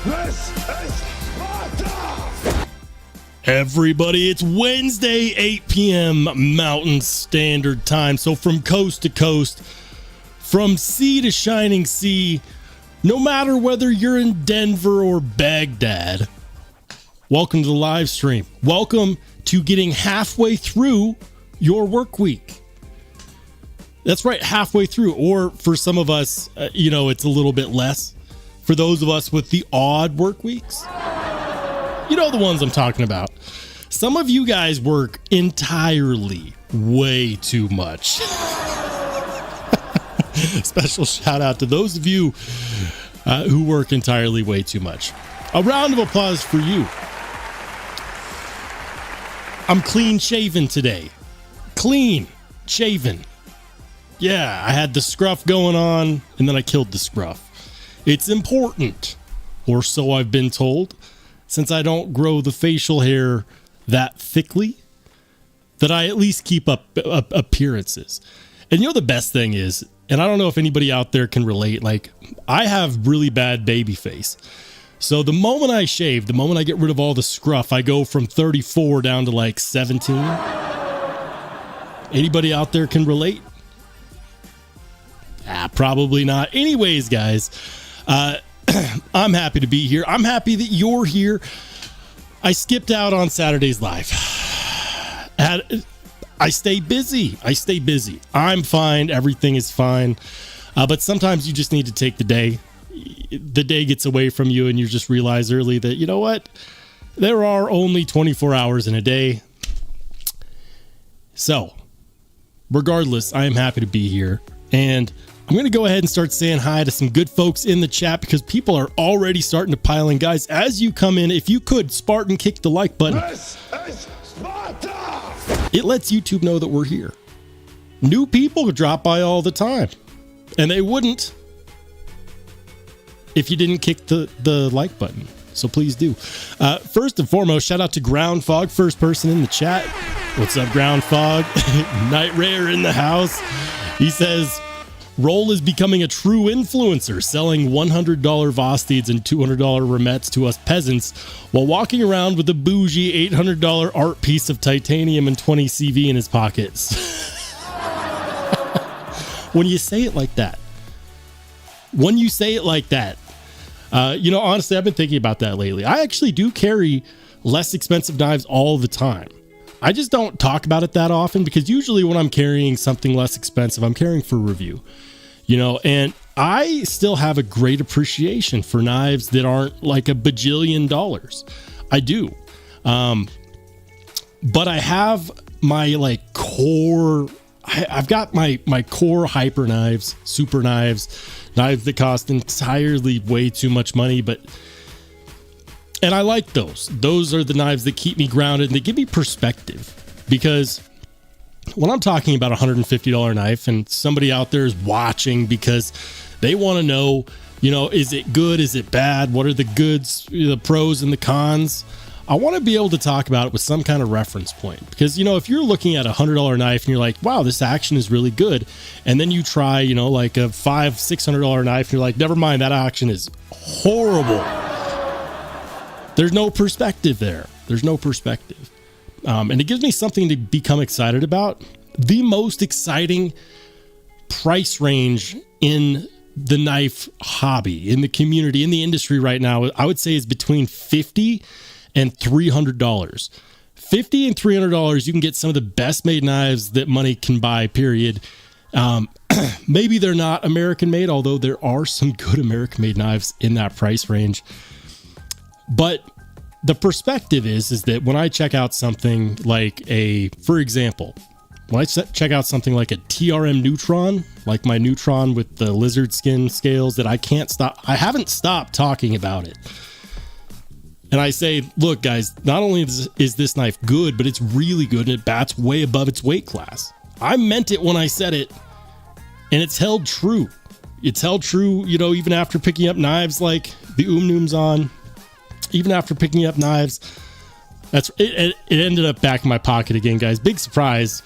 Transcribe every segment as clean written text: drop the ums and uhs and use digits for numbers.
This is Sparta! Everybody, it's Wednesday, 8 p.m. Mountain Standard Time. So from coast to coast, from sea to shining sea, no matter whether you're in Denver or Baghdad, welcome to the live stream. Welcome to getting halfway through your work week. That's right, halfway through. Or for some of us, it's a little bit less. For those of us with the odd work weeks, you know the ones I'm talking about. Some of you guys work entirely way too much. Special shout out to those of you who work entirely way too much. A round of applause for you. I'm clean shaven today. Clean shaven. Yeah, I had the scruff going on and then I killed the scruff. It's important, or so I've been told, since I don't grow the facial hair that thickly, that I at least keep up appearances. And the best thing is, and I don't know if anybody out there can relate, like I have really bad baby face. So the moment I shave, the moment I get rid of all the scruff, I go from 34 down to like 17. Anybody out there can relate? Probably not. Anyways, guys, I'm happy to be here. I'm happy that you're here. I skipped out on Saturday's live. I stay busy. I'm fine. Everything is fine. But sometimes you just need to take the day. The day gets away from you and you just realize early that, you know what? There are only 24 hours in a day. So, regardless, I am happy to be here. And I'm going to go ahead and start saying hi to some good folks in the chat because people are already starting to pile in. Guys, as you come in, if you could, Spartan, kick the like button. This is Sparta! It lets YouTube know that we're here. New people drop by all the time. And they wouldn't if you didn't kick the like button. So please do. First and foremost, shout out to Ground Fog, first person in the chat. What's up, Ground Fog? Night Rare in the house. He says, Roll is becoming a true influencer, selling $100 Vostids and $200 Remets to us peasants while walking around with a bougie $800 art piece of titanium and 20 CV in his pockets. When you say it like that, honestly, I've been thinking about that lately. I actually do carry less expensive knives all the time. I just don't talk about it that often because usually when I'm carrying something less expensive, I'm carrying for review, and I still have a great appreciation for knives that aren't like a bajillion dollars. I do. But I have my core, I've got my core hyper knives, super knives that cost entirely way too much money, and I like those. Those are the knives that keep me grounded and they give me perspective. Because when I'm talking about a $150 knife and somebody out there is watching because they want to know, is it good? Is it bad? What are the goods, the pros and the cons? I want to be able to talk about it with some kind of reference point. Because, if you're looking at a $100 knife and you're like, wow, this action is really good. And then you try, like a $500-$600 knife and you're like, never mind, that action is horrible. There's no perspective there. And it gives me something to become excited about. The most exciting price range in the knife hobby, in the community, in the industry right now, I would say is between $50 and $300. $50 and $300, you can get some of the best made knives that money can buy, period. Maybe they're not American made, although there are some good American made knives in that price range. But the perspective is that when I check out something like for example, when I check out something like a TRM Neutron, like my Neutron with the lizard skin scales that I haven't stopped talking about it. And I say, look guys, not only is this knife good, but it's really good and it bats way above its weight class. I meant it when I said it, and it's held true. Even after picking up knives like the Noom's on, even after picking up knives, it ended up back in my pocket again, guys. Big surprise.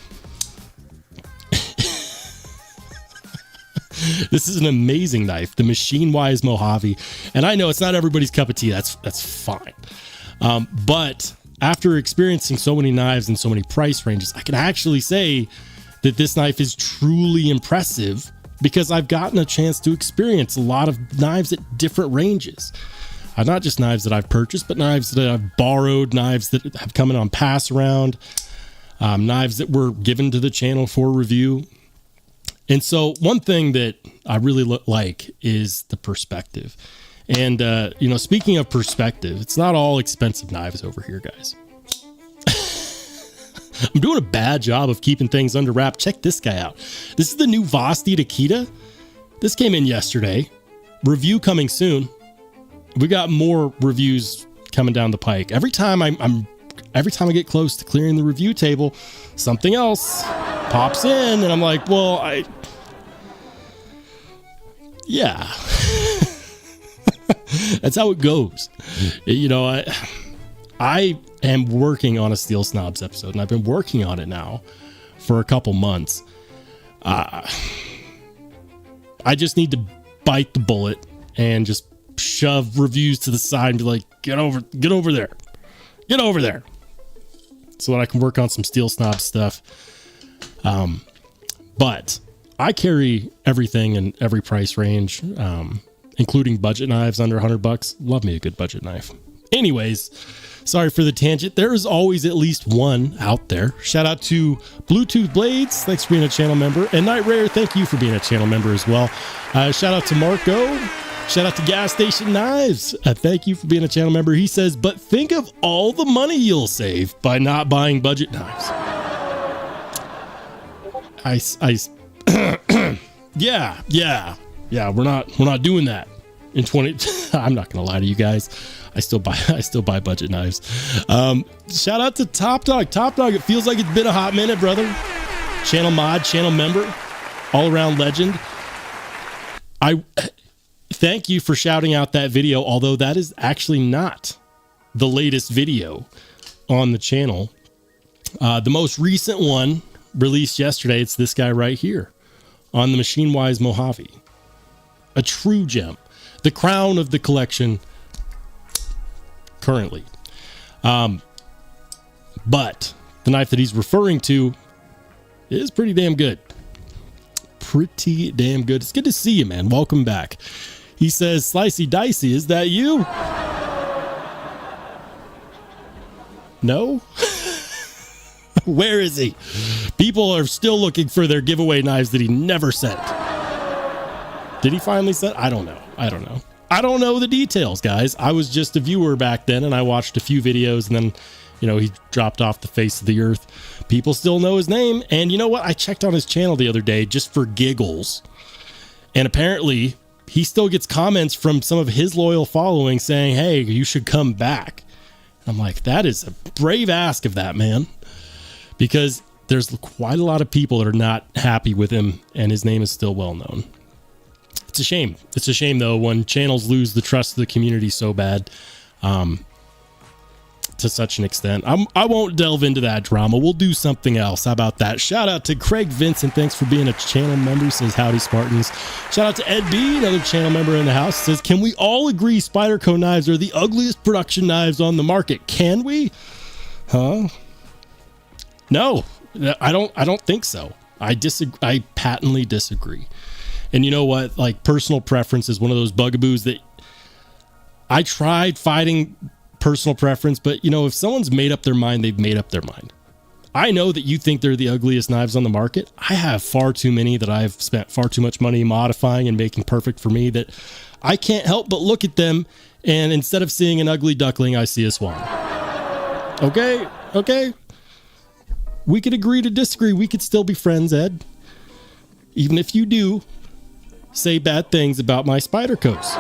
This is an amazing knife, the Machine Wise Mojave. And I know it's not everybody's cup of tea. That's fine. But after experiencing so many knives and so many price ranges, I can actually say that this knife is truly impressive because I've gotten a chance to experience a lot of knives at different ranges. Not just knives that I've purchased, but knives that I've borrowed, knives that have come in on pass around, knives that were given to the channel for review. And so one thing that I really like is the perspective. And, speaking of perspective, it's not all expensive knives over here, guys. I'm doing a bad job of keeping things under wrap. Check this guy out. This is the new Vosti Takeda. This came in yesterday. Review coming soon. We got more reviews coming down the pike. Every time I get close to clearing the review table, something else pops in, and I'm like, well, yeah. That's how it goes. I am working on a Steel Snobs episode, and I've been working on it now for a couple months. I just need to bite the bullet and just shove reviews to the side and be like, get over there, so that I can work on some Steel Snob stuff. But I carry everything in every price range, including budget knives under $100. Love me a good budget knife. Anyways, sorry for the tangent. There is always at least one out there. Shout out to Bluetooth Blades. Thanks for being a channel member. And Night Rare, thank you for being a channel member as well. Shout out to Marco. Shout out to Gas Station Knives. Thank you for being a channel member. He says, but think of all the money you'll save by not buying budget knives. Yeah. We're not doing that in 20. I'm not gonna lie to you guys. I still buy budget knives. Shout out to Top Dog. Top Dog. It feels like it's been a hot minute, brother. Channel mod, channel member, all around legend. I thank you for shouting out that video, although that is actually not the latest video on the channel. The most recent one released yesterday, it's this guy right here on the Machine Wise Mojave. A true gem. The crown of the collection currently. But the knife that he's referring to is pretty damn good. Pretty damn good. It's good to see you, man. Welcome back. He says, Slicey Dicey, is that you? No? Where is he? People are still looking for their giveaway knives that he never sent. Did he finally send? I don't know. I don't know the details, guys. I was just a viewer back then, and I watched a few videos, and then, he dropped off the face of the earth. People still know his name, and you know what? I checked on his channel the other day just for giggles, and apparently he still gets comments from some of his loyal following saying, hey, you should come back. I'm like, that is a brave ask of that man, because there's quite a lot of people that are not happy with him, and his name is still well known. It's a shame. It's a shame, though, when channels lose the trust of the community so bad, to such an extent. I won't delve into that drama. We'll do something else. How about that? Shout out to Craig Vincent. Thanks for being a channel member. He says, howdy, Spartans. Shout out to Ed B, another channel member in the house. Says, can we all agree Spyderco knives are the ugliest production knives on the market? Can we? Huh? No, I don't think so. I disagree. I patently disagree. And you know what? Like, personal preference is one of those bugaboos that I tried fighting personal preference, but if someone's made up their mind, they've made up their mind. I know that you think they're the ugliest knives on the market. I have far too many that I've spent far too much money modifying and making perfect for me that I can't help but look at them, and instead of seeing an ugly duckling, I see a swan. Okay. We could agree to disagree. We could still be friends, Ed. Even if you do say bad things about my Spydercos.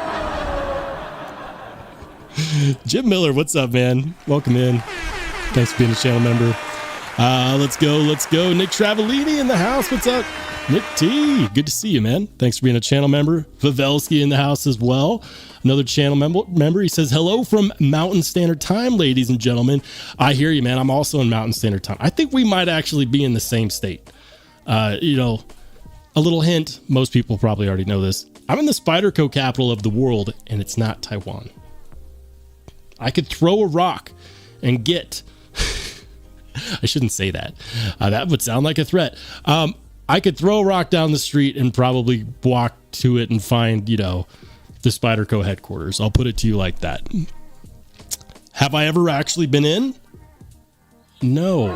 Jim Miller, what's up, man? Welcome in. Thanks for being a channel member. Let's go. Nick Travellini in the house. What's up? Nick T, good to see you, man. Thanks for being a channel member. Vavelsky in the house as well. Another channel member. He says, hello from Mountain Standard Time, ladies and gentlemen. I hear you, man. I'm also in Mountain Standard Time. I think we might actually be in the same state. a little hint, most people probably already know this. I'm in the Spyderco capital of the world, and it's not Taiwan. I could throw a rock and get... I shouldn't say that. That would sound like a threat. I could throw a rock down the street and probably walk to it and find, you know, the Spyderco headquarters. I'll put it to you like that. Have I ever actually been in? No.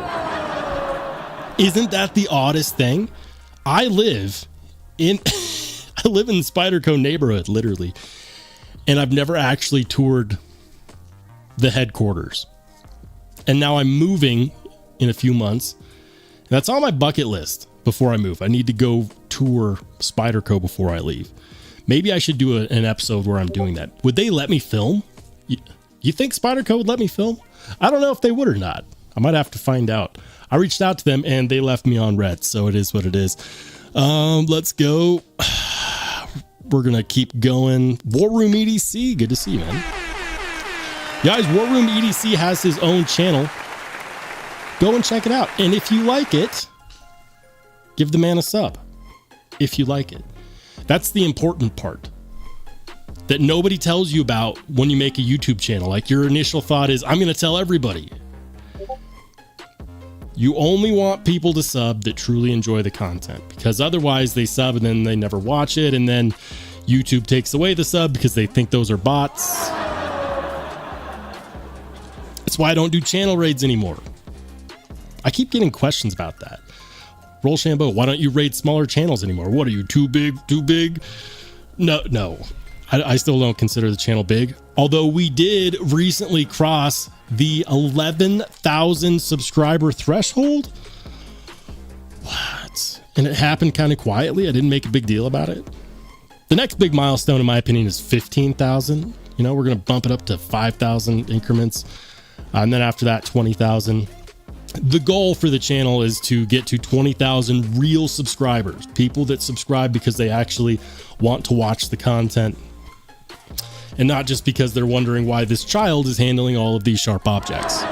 Isn't that the oddest thing? I live in the Spyderco neighborhood, literally, and I've never actually toured the headquarters. And now I'm moving in a few months. That's on my bucket list before I move. I need to go tour Spyderco before I leave. Maybe I should do an episode where I'm doing that. Would they let me film? You think Spyderco would let me film? I don't know if they would or not. I might have to find out. I reached out to them and they left me on red, so it is what it is. Let's go. We're gonna keep going. War Room EDC, good to see you, man. Guys, War Room EDC has his own channel. Go and check it out. And if you like it, give the man a sub. If you like it. That's the important part that nobody tells you about when you make a YouTube channel. Like, your initial thought is, I'm going to tell everybody. You only want people to sub that truly enjoy the content, because otherwise they sub and then they never watch it, and then YouTube takes away the sub because they think those are bots. That's why I don't do channel raids anymore. I keep getting questions about that. Rollshambo, why don't you raid smaller channels anymore? What are you, too big? Too big? No. I still don't consider the channel big. Although we did recently cross the 11,000 subscriber threshold. What? And it happened kind of quietly. I didn't make a big deal about it. The next big milestone, in my opinion, is 15,000. You know, we're going to bump it up to 5,000 increments. And then after that, 20,000. The goal for the channel is to get to 20,000 real subscribers. People that subscribe because they actually want to watch the content, and not just because they're wondering why this child is handling all of these sharp objects.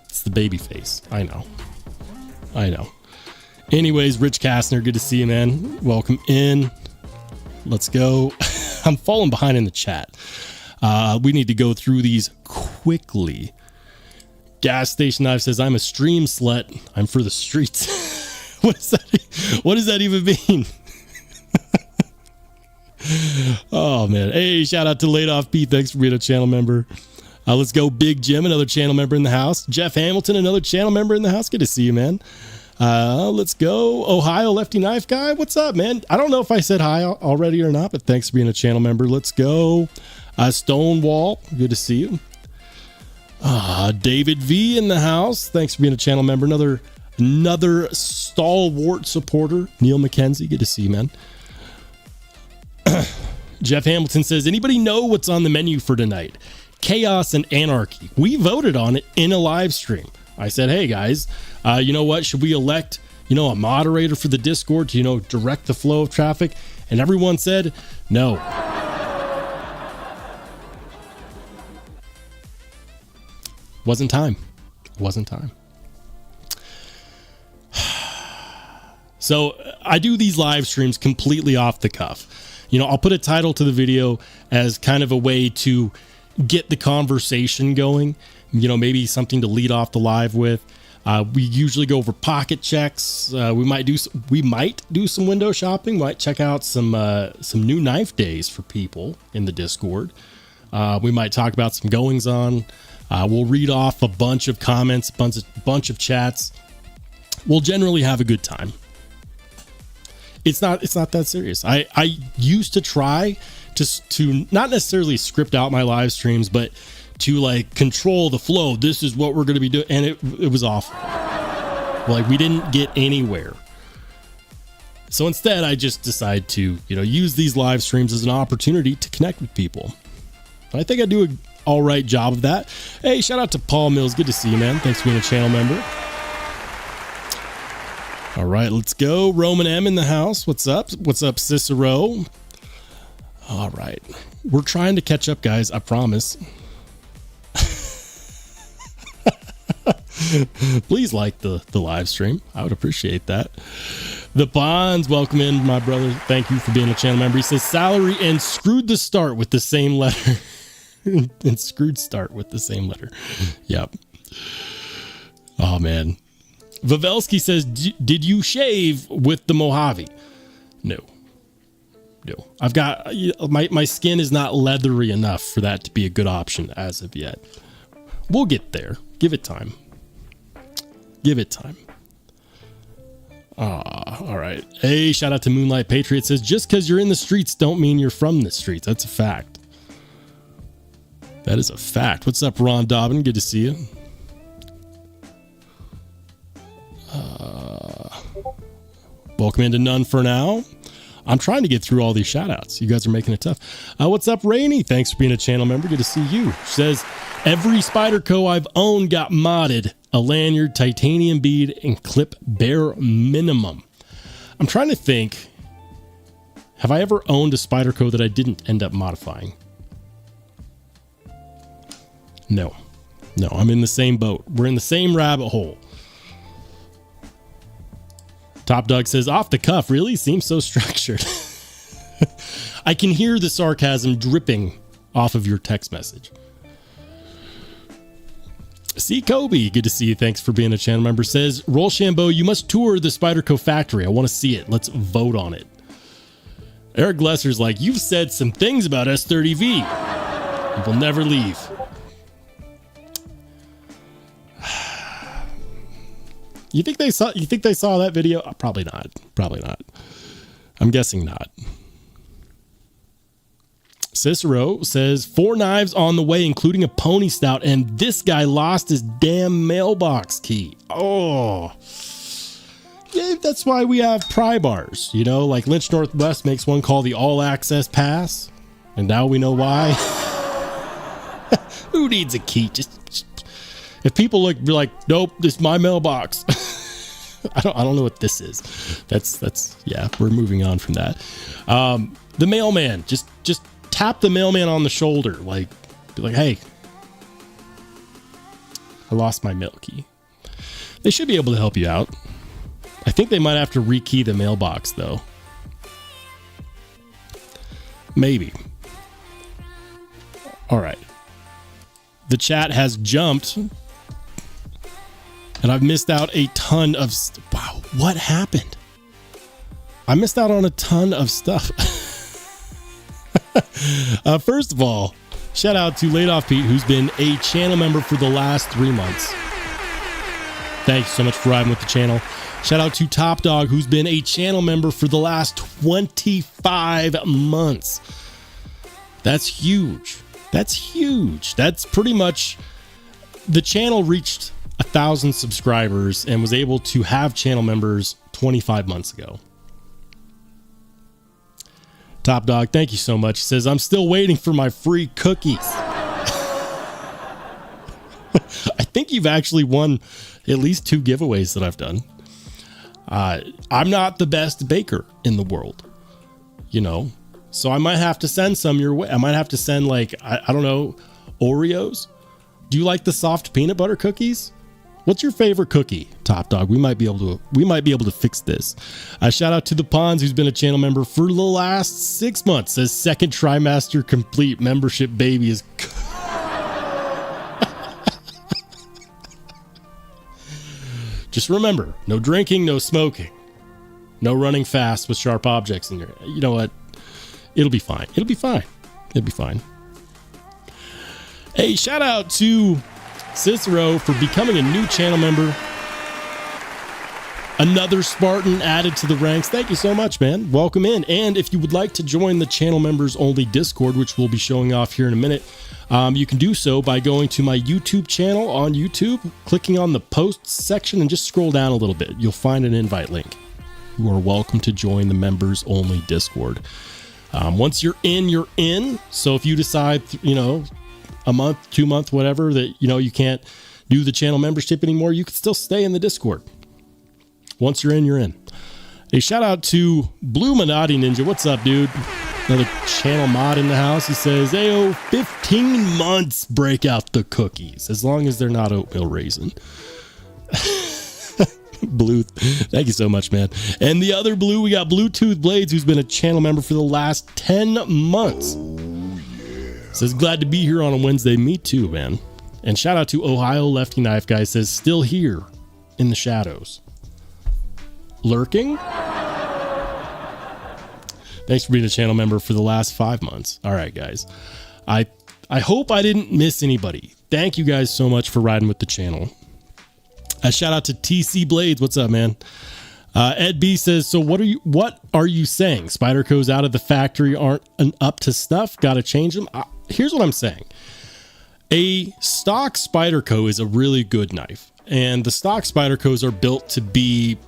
It's the baby face. I know. Anyways, Rich Kastner, good to see you, man. Welcome in. Let's go. I'm falling behind in the chat. We need to go through these quickly. Gas Station Knife says, I'm a stream slut. I'm for the streets. What does that even mean? Oh, man. Hey, shout out to Laid Off Pete. Thanks for being a channel member. Let's go Big Jim, another channel member in the house. Jeff Hamilton, another channel member in the house. Good to see you, man. Let's go Ohio Lefty Knife Guy. What's up, man? I don't know if I said hi already or not, but thanks for being a channel member. Let's go Stonewall. Good to see you. David V in the house. Thanks for being a channel member. Another stalwart supporter. Neil McKenzie. Good to see you, man. Jeff Hamilton says, anybody know what's on the menu for tonight? Chaos and Anarchy. We voted on it in a live stream. I said, hey guys, you know what? Should we elect, a moderator for the Discord to, direct the flow of traffic? And everyone said no. Wasn't time. So I do these live streams completely off the cuff. I'll put a title to the video as kind of a way to get the conversation going, maybe something to lead off the live with. We usually go over pocket checks. We might do some window shopping. Might check out some new knife days for people in the Discord. We might talk about some goings on. We'll read off a bunch of comments, bunch of chats. We'll generally have a good time. It's not that serious. I used to try to not necessarily script out my live streams, but to control the flow. This is what we're going to be doing. And it was awful. We didn't get anywhere. So instead, I just decided to, use these live streams as an opportunity to connect with people. And I think I do an all right job of that. Hey, shout out to Paul Mills. Good to see you, man. Thanks for being a channel member. All right, let's go. Roman M in the house. What's up? What's up, Cicero? All right. We're trying to catch up, guys. I promise. Please like the live stream. I would appreciate that. The Bonds, welcome in, my brother. Thank you for being a channel member. He says salary and screwed the start with the same letter. And screwed start with the same letter. Yep. Oh, man. Vavelski says, did you shave with the Mojave? No. I've got, my skin is not leathery enough for that to be a good option as of yet. We'll get there. Give it time. All right. Hey, shout out to Moonlight Patriot. Says, just because you're in the streets don't mean you're from the streets. That's a fact. That is a fact. What's up, Ron Dobbin? Good to see you. Welcome into None for Now. I'm trying to get through all these shout outs. You guys are making it tough. What's up, Rainy? Thanks for being a channel member. Good to see you. Says, every Spyderco I've owned got modded. A lanyard, titanium bead, and clip bare minimum. I'm trying to think. Have I ever owned a Spyderco that I didn't end up modifying? No, I'm in the same boat. We're in the same rabbit hole. Top Dog says, off the cuff, really? Seems so structured. I can hear the sarcasm dripping off of your text message. See Kobe, good to see you. Thanks for being a channel member. Says, Rollshambo, you must tour the Spyderco factory. I want to see it. Let's vote on it. Eric Glesser's like, you've said some things about S30V. You will never leave. You think they saw that video? Probably not. I'm guessing not. Cicero says 4 knives on the way, including a pony stout, and this guy lost his damn mailbox key. Oh, yeah, that's why we have pry bars. You know, like Lynch Northwest makes one called the All Access Pass, and now we know why. Who needs a key? Just if people look, be like, nope, this is my mailbox. I don't know what this is. That's yeah. We're moving on from that. The mailman, just tap the mailman on the shoulder, like, be like, hey, I lost my mail key. They should be able to help you out. I think they might have to rekey the mailbox though. Maybe. All right. The chat has jumped. And I've missed out a ton of... Wow, what happened? I missed out on a ton of stuff. First of all, shout out to Laid Off Pete, who's been a channel member for the last 3 months. Thank you so much for riding with the channel. Shout out to Top Dog, who's been a channel member for the last 25 months. That's huge. That's pretty much... The channel reached 1,000 subscribers and was able to have channel members 25 months ago. Top Dog, thank you so much. He says, I'm still waiting for my free cookies. I think you've actually won at least 2 giveaways that I've done. I'm not the best baker in the world, you know, so I might have to send some your way. I might have to send, like, I don't know, Oreos. Do you like the soft peanut butter cookies? What's your favorite cookie, Top Dog? We might be able to fix this. Shout out to the Ponds, who's been a channel member for the last 6 months. Says second trimester complete, membership baby is. Just remember, no drinking, no smoking, no running fast with sharp objects in your. You know what? It'll be fine. It'll be fine. Hey, shout out to Cicero for becoming a new channel member. Another Spartan added to the ranks. Thank you so much, man. Welcome in. And if you would like to join the channel members only Discord, which we'll be showing off here in a minute, you can do so by going to my YouTube channel on YouTube, clicking on the posts section, and just scroll down a little bit. You'll find an invite link. You are welcome to join the members only Discord. Once you're in, you're in. So if you decide, you know, a month, 2 month, whatever, that, you know, you can't do the channel membership anymore, you can still stay in the Discord. Once you're in, you're in. A shout out to Blue Minotti Ninja. What's up, dude? Another channel mod in the house. He says, Ayo, 15 months, break out the cookies, as long as they're not oatmeal raisin. Blue, thank you so much, man. And the other Blue, we got Bluetooth Blades, who's been a channel member for the last 10 months. Says, glad to be here on a Wednesday. Me too, man. And shout out to Ohio Lefty Knife Guy, says, still here in the shadows. Lurking? Thanks for being a channel member for the last 5 months. All right, guys. I hope I didn't miss anybody. Thank you guys so much for riding with the channel. A shout out to TC Blades. What's up, man? Ed B says, so what are you saying? Spyderco's out of the factory aren't up to stuff? Got to change them? Here's what I'm saying. A stock Spyderco is a really good knife. And the stock Spydercos are built to be,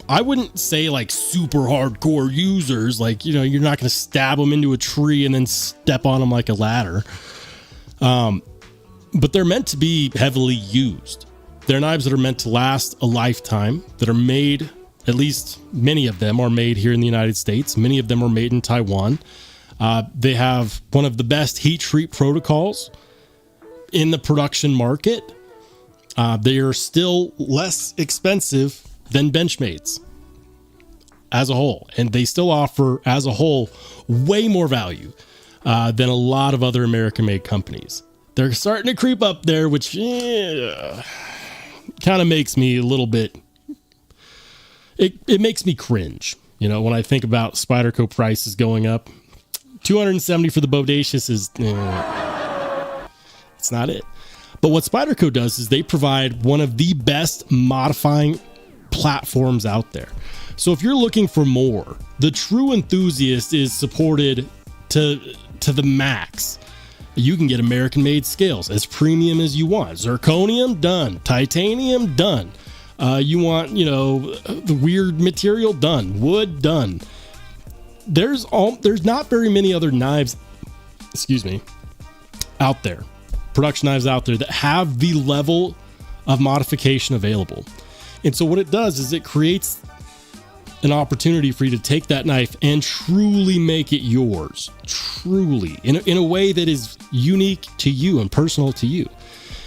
I wouldn't say like super hardcore users. Like, you know, you're not going to stab them into a tree and then step on them like a ladder. But they're meant to be heavily used. They're knives that are meant to last a lifetime, that are made, at least many of them are made here in the United States. Many of them are made in Taiwan. They have one of the best heat treat protocols in the production market. They are still less expensive than benchmades as a whole. And they still offer, as a whole, way more value than a lot of other American-made companies. They're starting to creep up there, which kind of makes me a little bit, it makes me cringe, you know, when I think about Spyderco prices going up. $270 for the Bodacious is it's not it. But what Spyderco does is they provide one of the best modifying platforms out there. So if you're looking for more, the true enthusiast is supported to the max. You can get American-made scales as premium as you want. Zirconium, done. Titanium, done. You want, you know, the weird material, done. Wood, done. There's not very many other knives, out there, production knives out there that have the level of modification available. And so what it does is it creates an opportunity for you to take that knife and truly make it yours, truly, in a way that is unique to you and personal to you.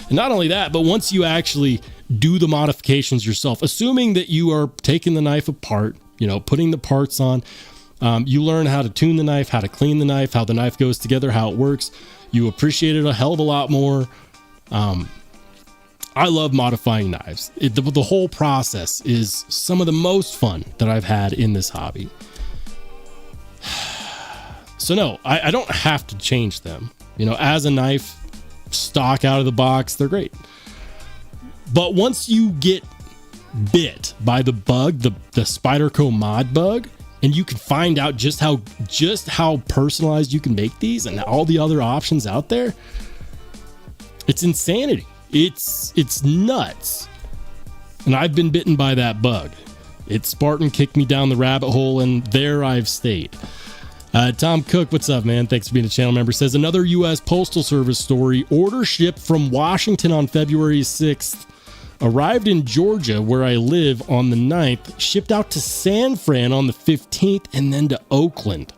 And not only that, but once you actually do the modifications yourself, assuming that you are taking the knife apart, you know, putting the parts on, you learn how to tune the knife, how to clean the knife, how the knife goes together, how it works. You appreciate it a hell of a lot more. I love modifying knives. The whole process is some of the most fun that I've had in this hobby. So no, I don't have to change them. You know, as a knife, stock out of the box, they're great. But once you get bit by the bug, the Spyderco mod bug, and you can find out just how personalized you can make these and all the other options out there, it's insanity. It's nuts. And I've been bitten by that bug. Spartan kicked me down the rabbit hole, and there I've stayed. Tom Cook, what's up, man? Thanks for being a channel member. Says, another U.S. Postal Service story. Order shipped from Washington on February 6th. Arrived in Georgia, where I live, on the 9th. Shipped out to San Fran on the 15th, and then to Oakland.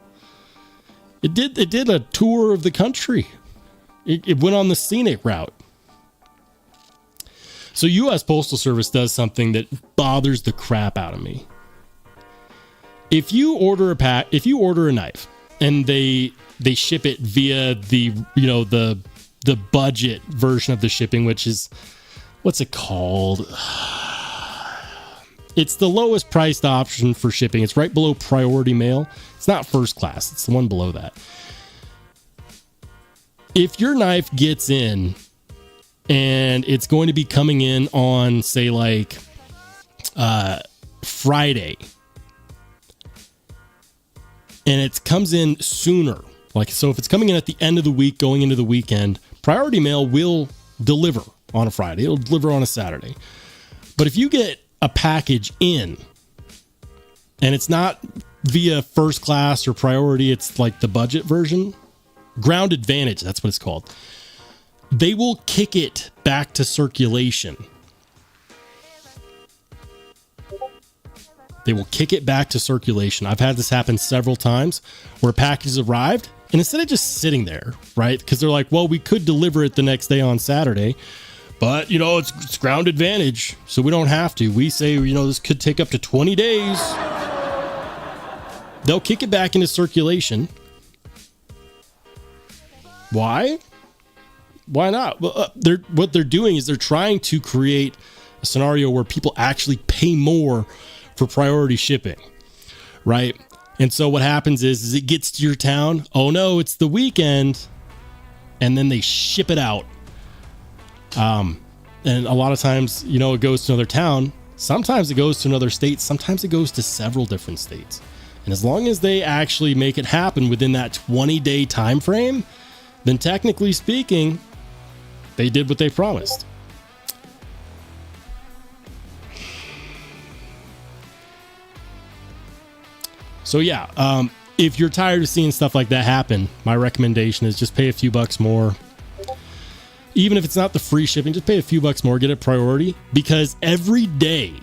It did a tour of the country. It went on the scenic route. So U.S. Postal Service does something that bothers the crap out of me. If you order a knife and they ship it via the budget version of the shipping, which is, what's it called? It's the lowest priced option for shipping. It's right below priority mail. It's not first class. It's the one below that. If your knife gets in and it's going to be coming in on, say, like Friday, and it comes in sooner, like, so if it's coming in at the end of the week, going into the weekend, priority mail will deliver on a Friday. It'll deliver on a Saturday. But if you get a package in and it's not via first class or priority, it's like the budget version, Ground Advantage, that's what it's called, they will kick it back to circulation. They will kick it back to circulation. I've had this happen several times where packages arrived, and instead of just sitting there, right? Because they're like, well, we could deliver it the next day on Saturday, But, it's ground advantage, so we don't have to. We say, this could take up to 20 days. They'll kick it back into circulation. Why? Why not? Well, what they're doing is they're trying to create a scenario where people actually pay more for priority shipping, right? And so what happens is it gets to your town. Oh no, it's the weekend. And then they ship it out. And a lot of times, it goes to another town. Sometimes it goes to another state. Sometimes it goes to several different states. And as long as they actually make it happen within that 20-day time frame, then technically speaking, they did what they promised. So yeah, if you're tired of seeing stuff like that happen, my recommendation is just pay a few bucks more. Even if it's not the free shipping, just pay a few bucks more, get it priority, because every day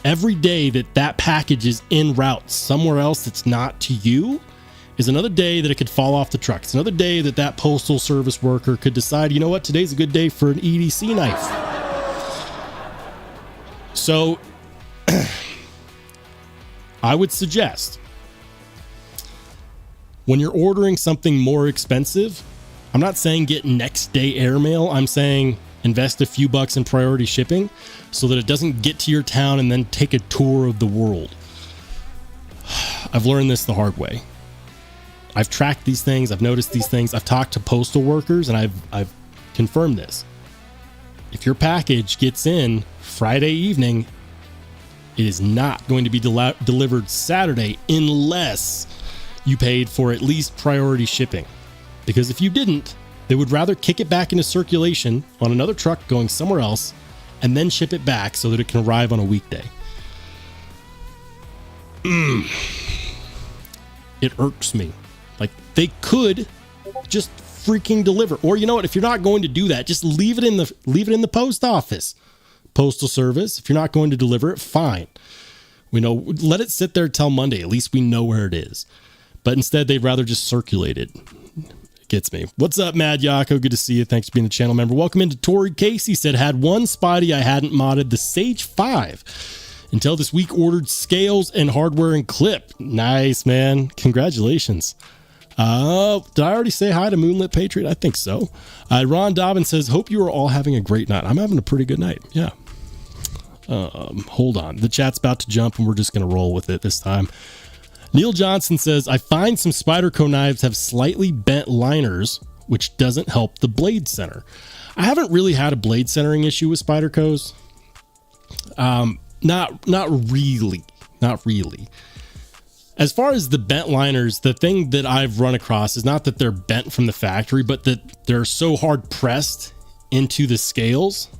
that package is en route somewhere else that's not to you is another day that it could fall off the truck. It's another day that postal service worker could decide, you know what, today's a good day for an EDC knife. So I would suggest when you're ordering something more expensive, I'm not saying get next day airmail. I'm saying invest a few bucks in priority shipping so that it doesn't get to your town and then take a tour of the world. I've learned this the hard way. I've tracked these things. I've noticed these things. I've talked to postal workers and I've confirmed this. If your package gets in Friday evening, it is not going to be delivered Saturday unless you paid for at least priority shipping. Because if you didn't, they would rather kick it back into circulation on another truck going somewhere else and then ship it back so that it can arrive on a weekday. It irks me. Like, they could just freaking deliver. Or you know what? If you're not going to do that, just leave it in the post office. Postal service, if you're not going to deliver it, fine. Let it sit there till Monday. At least we know where it is. But instead, they'd rather just circulate it. Gets me. What's up, Mad Yako? Good to see you. Thanks for being a channel member. Welcome into Tori Casey. Said, had one Spidey I hadn't modded, the Sage 5. Until this week, ordered scales and hardware and clip. Nice, man. Congratulations. Did I already say hi to Moonlit Patriot? I think so. Ron Dobbin says, hope you are all having a great night. I'm having a pretty good night. Yeah. Hold on. The chat's about to jump and we're just going to roll with it this time. Neil Johnson says, I find some Spyderco knives have slightly bent liners, which doesn't help the blade center. I haven't really had a blade centering issue with Spydercos. Not really. As far as the bent liners, the thing that I've run across is not that they're bent from the factory, but that they're so hard pressed into the scales.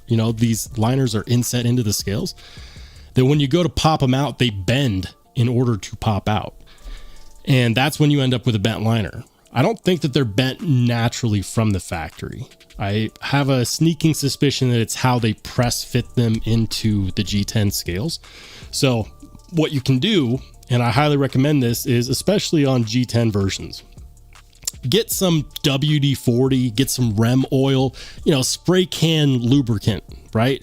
These liners are inset into the scales that when you go to pop them out, they bend in order to pop out. And that's when you end up with a bent liner. I don't think that they're bent naturally from the factory. I have a sneaking suspicion that it's how they press fit them into the G10 scales. So what you can do, and I highly recommend this, is especially on G10 versions, get some WD-40, get some Rem oil, spray can lubricant, right?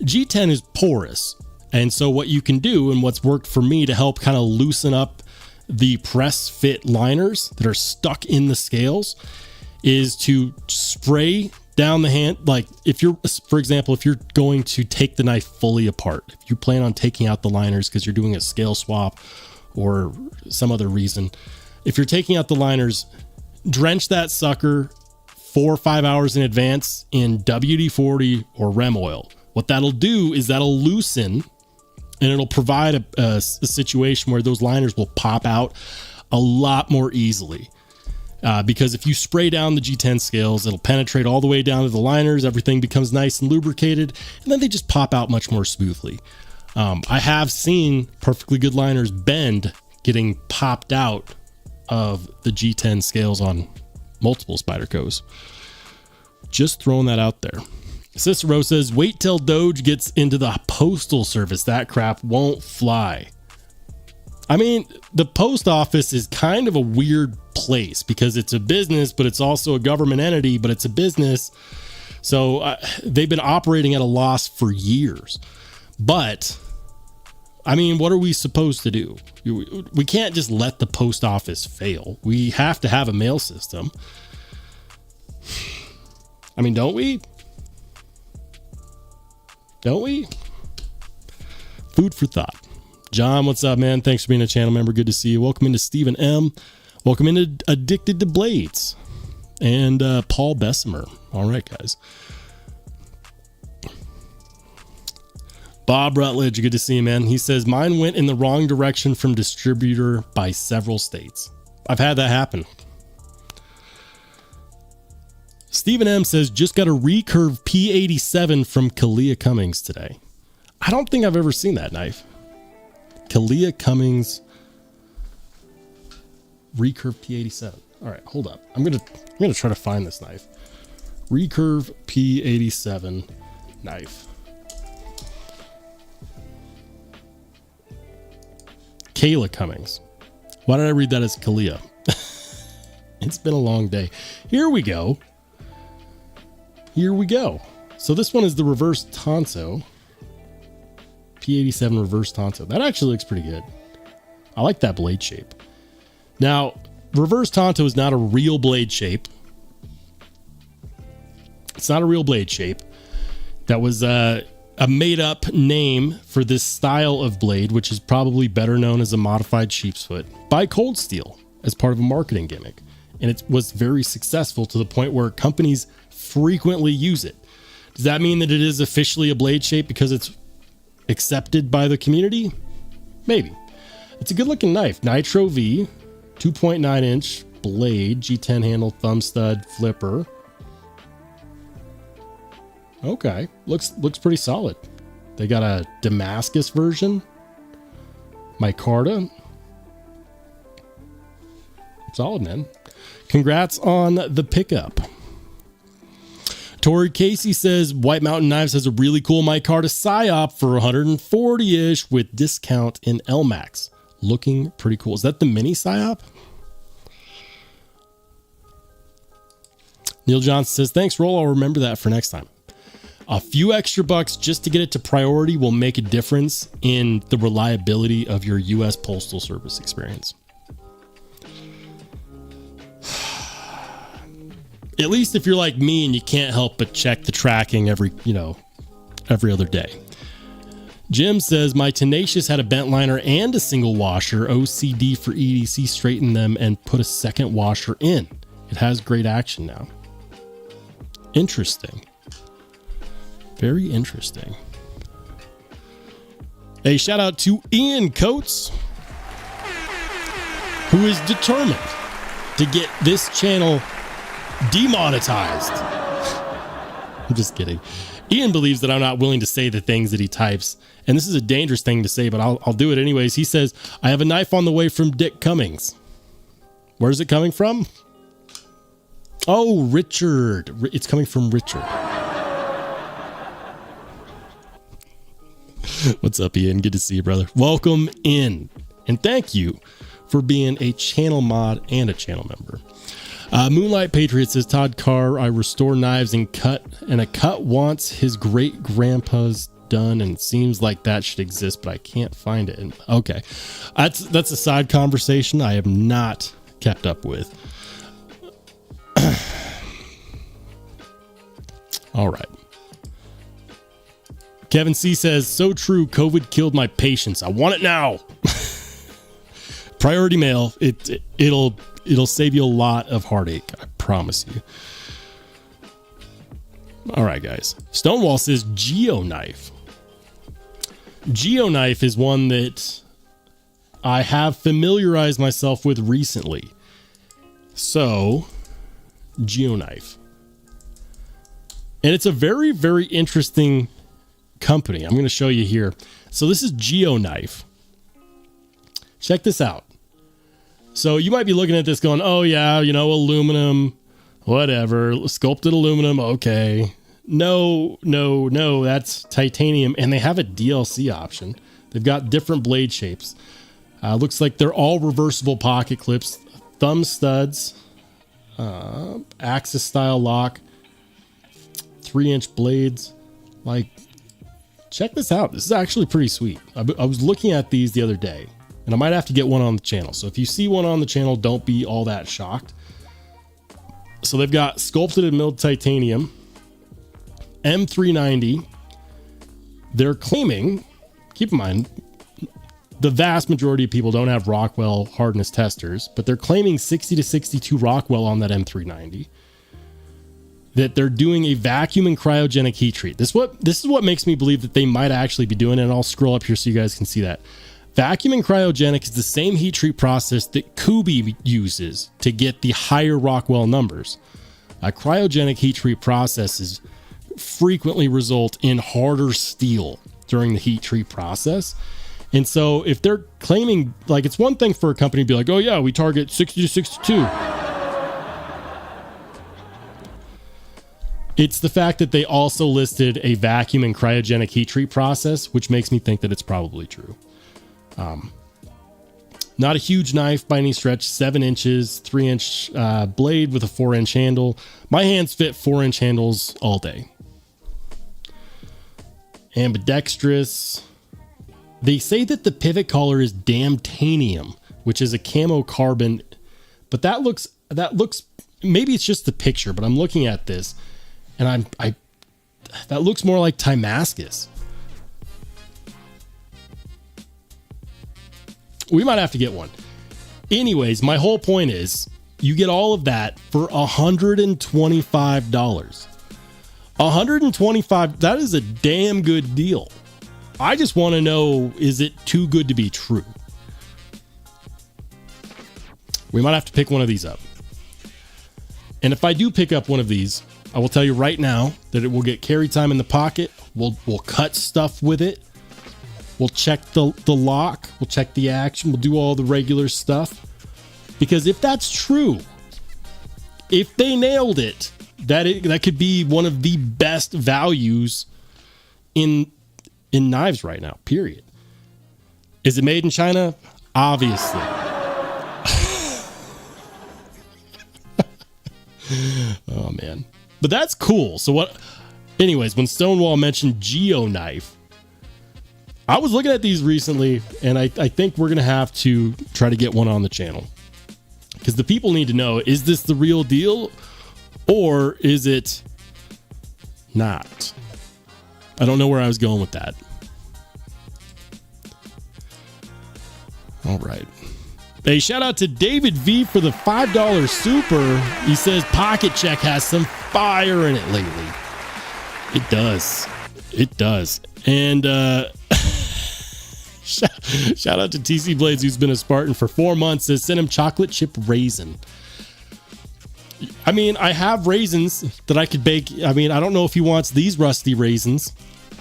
G10 is porous. And so what you can do, and what's worked for me to help kind of loosen up the press fit liners that are stuck in the scales, is to spray down the hand. Like for example, if you're going to take the knife fully apart, if you plan on taking out the liners because you're doing a scale swap or some other reason, if you're taking out the liners, drench that sucker 4 or 5 hours in advance in WD-40 or Rem oil. What that'll do is that'll loosen, and it'll provide a situation where those liners will pop out a lot more easily. Because if you spray down the G10 scales, it'll penetrate all the way down to the liners. Everything becomes nice and lubricated, and then they just pop out much more smoothly. I have seen perfectly good liners bend getting popped out of the G10 scales on multiple Spydercos. Just throwing that out there. Cicero says, wait till Doge gets into the postal service. That crap won't fly. I mean, the post office is kind of a weird place because it's a business, but it's also a government entity, but it's a business. So they've been operating at a loss for years. But, I mean, what are we supposed to do? We can't just let the post office fail. We have to have a mail system. I mean, don't we? Don't we? Food for thought. John, what's up, man? Thanks for being a channel member. Good to see you. Welcome into Stephen M. Welcome into Addicted to Blades. And Paul Bessemer. All right, guys. Bob Rutledge, good to see you, man. He says, mine went in the wrong direction from distributor by several states. I've had that happen. Stephen M says, just got a recurve P87 from Kalia Cummings today. I don't think I've ever seen that knife. Kalia Cummings recurve P87. All right, hold up. I'm gonna try to find this knife. Recurve P87 knife. Kayla Cummings. Why did I read that as Kalia? It's been a long day. Here we go. Here we go. So this one is the reverse Tonto. P87 reverse Tonto. That actually looks pretty good. I like that blade shape. Now, reverse Tonto is not a real blade shape. It's not a real blade shape. That was a made up name for this style of blade, which is probably better known as a modified sheepsfoot by Cold Steel as part of a marketing gimmick. And it was very successful to the point where companies frequently use it. Does that mean that it is officially a blade shape because it's accepted by the community? Maybe. It's a good looking knife. Nitro V, 2.9 inch blade, G10 handle, thumb stud, flipper. Okay, looks pretty solid. They got a Damascus version, micarta. Solid, man. Congrats on the pickup. Tori Casey says White Mountain Knives has a really cool micarta psyop for 140-ish with discount in LMAX. Looking pretty cool. Is that the mini psyop? Neil Johnson says, thanks, Roll. I'll remember that for next time. A few extra bucks just to get it to priority will make a difference in the reliability of your U.S. Postal Service experience. At least if you're like me and you can't help but check the tracking every other day. Jim says, my Tenacious had a bent liner and a single washer. OCD for EDC straightened them and put a second washer in. It has great action now. Interesting. Very interesting. A shout out to Ian Coates, who is determined to get this channel demonetized. I'm just kidding. Ian believes that I'm not willing to say the things that he types, and this is a dangerous thing to say, but I'll do it anyways. He says, I have a knife on the way from Dick Cummings. Where's it coming from? Oh, Richard. It's coming from Richard. What's up, Ian? Good to see you, brother. Welcome in. And thank you for being a channel mod and a channel member. Moonlight Patriot says, Todd Carr, I restore knives and a cut wants his great grandpa's done, and it seems like that should exist, but I can't find it. Okay. That's a side conversation I have not kept up with. All right. Kevin C says, so true, COVID killed my patience. I want it now. Priority mail. It'll save you a lot of heartache. I promise you. All right, guys. Stonewall says Geoknife. Geoknife is one that I have familiarized myself with recently. So, Geoknife. And it's a very, very interesting company. I'm going to show you here. So this is Geoknife. Check this out. So you might be looking at this going, oh yeah, aluminum, whatever, sculpted aluminum. Okay. No, that's titanium. And they have a DLC option. They've got different blade shapes. Looks like they're all reversible pocket clips, thumb studs, axis style lock, 3-inch blades. Like, check this out. This is actually pretty sweet. I was looking at these the other day, and I might have to get one on the channel. So if you see one on the channel, don't be all that shocked. So they've got sculpted and milled titanium, M390. They're claiming, keep in mind, the vast majority of people don't have Rockwell hardness testers, but they're claiming 60 to 62 Rockwell on that M390. That they're doing a vacuum and cryogenic heat treat. This is what makes me believe that they might actually be doing it. And I'll scroll up here so you guys can see that. Vacuum and cryogenic is the same heat treat process that Kubi uses to get the higher Rockwell numbers. Cryogenic heat treat processes frequently result in harder steel during the heat treat process. And so if they're claiming, like, it's one thing for a company to be like, oh yeah, we target 60 to 62. It's the fact that they also listed a vacuum and cryogenic heat treat process, which makes me think that it's probably true. Not a huge knife by any stretch, 7 inches, 3-inch blade with a 4-inch handle. My hands fit 4-inch handles all day. Ambidextrous. They say that the pivot collar is damtanium, which is a camo carbon, but that looks, maybe it's just the picture, but I'm looking at this and that looks more like Timascus. We might have to get one. Anyways, my whole point is you get all of that for $125. $125, that is a damn good deal. I just want to know, is it too good to be true? We might have to pick one of these up. And if I do pick up one of these, I will tell you right now that it will get carry time in the pocket. We'll cut stuff with it. We'll check the lock. We'll check the action. We'll do all the regular stuff. Because if that's true, if they nailed it, that could be one of the best values in knives right now, period. Is it made in China? Obviously. Oh, man. But that's cool. So what? Anyways, when Stonewall mentioned Geo Knife, I was looking at these recently, and I think we're going to have to try to get one on the channel. Because the people need to know, is this the real deal? Or is it not? I don't know where I was going with that. All right. Hey, shout out to David V for the $5 super. He says Pocket Check has some fire in it lately. It does. It does. And shout out to TC Blades, who's been a Spartan for 4 months. Says send him chocolate chip raisin. I mean, I have raisins that I could bake. I mean, I don't know if he wants these rusty raisins.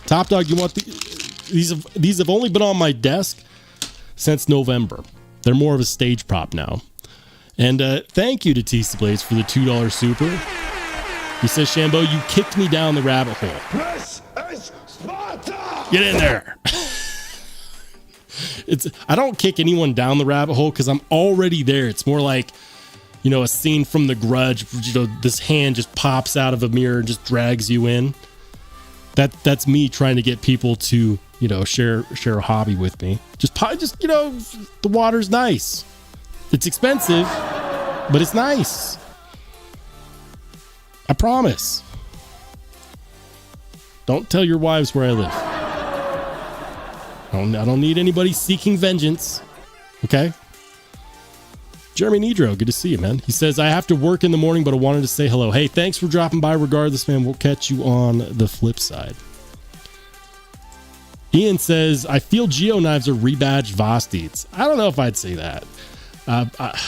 Top Dog, you want these have only been on my desk since November. They're more of a stage prop now. And thank you to TC Blades for the $2 super. He says, Shambo, you kicked me down the rabbit hole. This is Sparta! Get in there. I don't kick anyone down the rabbit hole because I'm already there. It's more like, you know, a scene from The Grudge. You know, this hand just pops out of a mirror and just drags you in. That's me trying to get people to, you know, share a hobby with me. Just you know, the water's nice. It's expensive, but it's nice. I promise. Don't tell your wives where I live. I don't need anybody seeking vengeance. Okay? Jeremy Nidro, good to see you, man. He says, I have to work in the morning, but I wanted to say hello. Hey, thanks for dropping by regardless, man. We'll catch you on the flip side. Ian says, I feel Geo Knives are rebadged Vosteeds. I don't know if I'd say that. I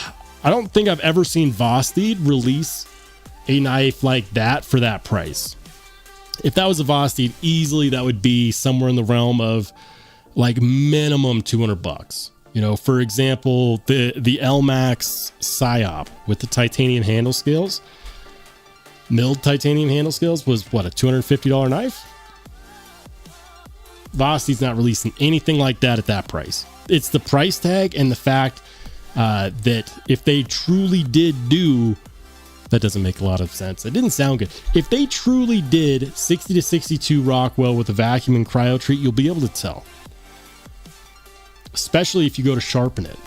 don't think I've ever seen Vosteed release a knife like that for that price. If that was a Vosteed, easily that would be somewhere in the realm of like minimum $200. You know, for example, the LMAX Psyop with the titanium handle scales, milled titanium handle scales, was what, a $250 knife? Vosteed's not releasing anything like that at that price. It's the price tag and the fact that if they truly did do That doesn't make a lot of sense. It didn't sound good. If they truly did 60 to 62 Rockwell with a vacuum and cryo treat, you'll be able to tell. Especially if you go to sharpen it.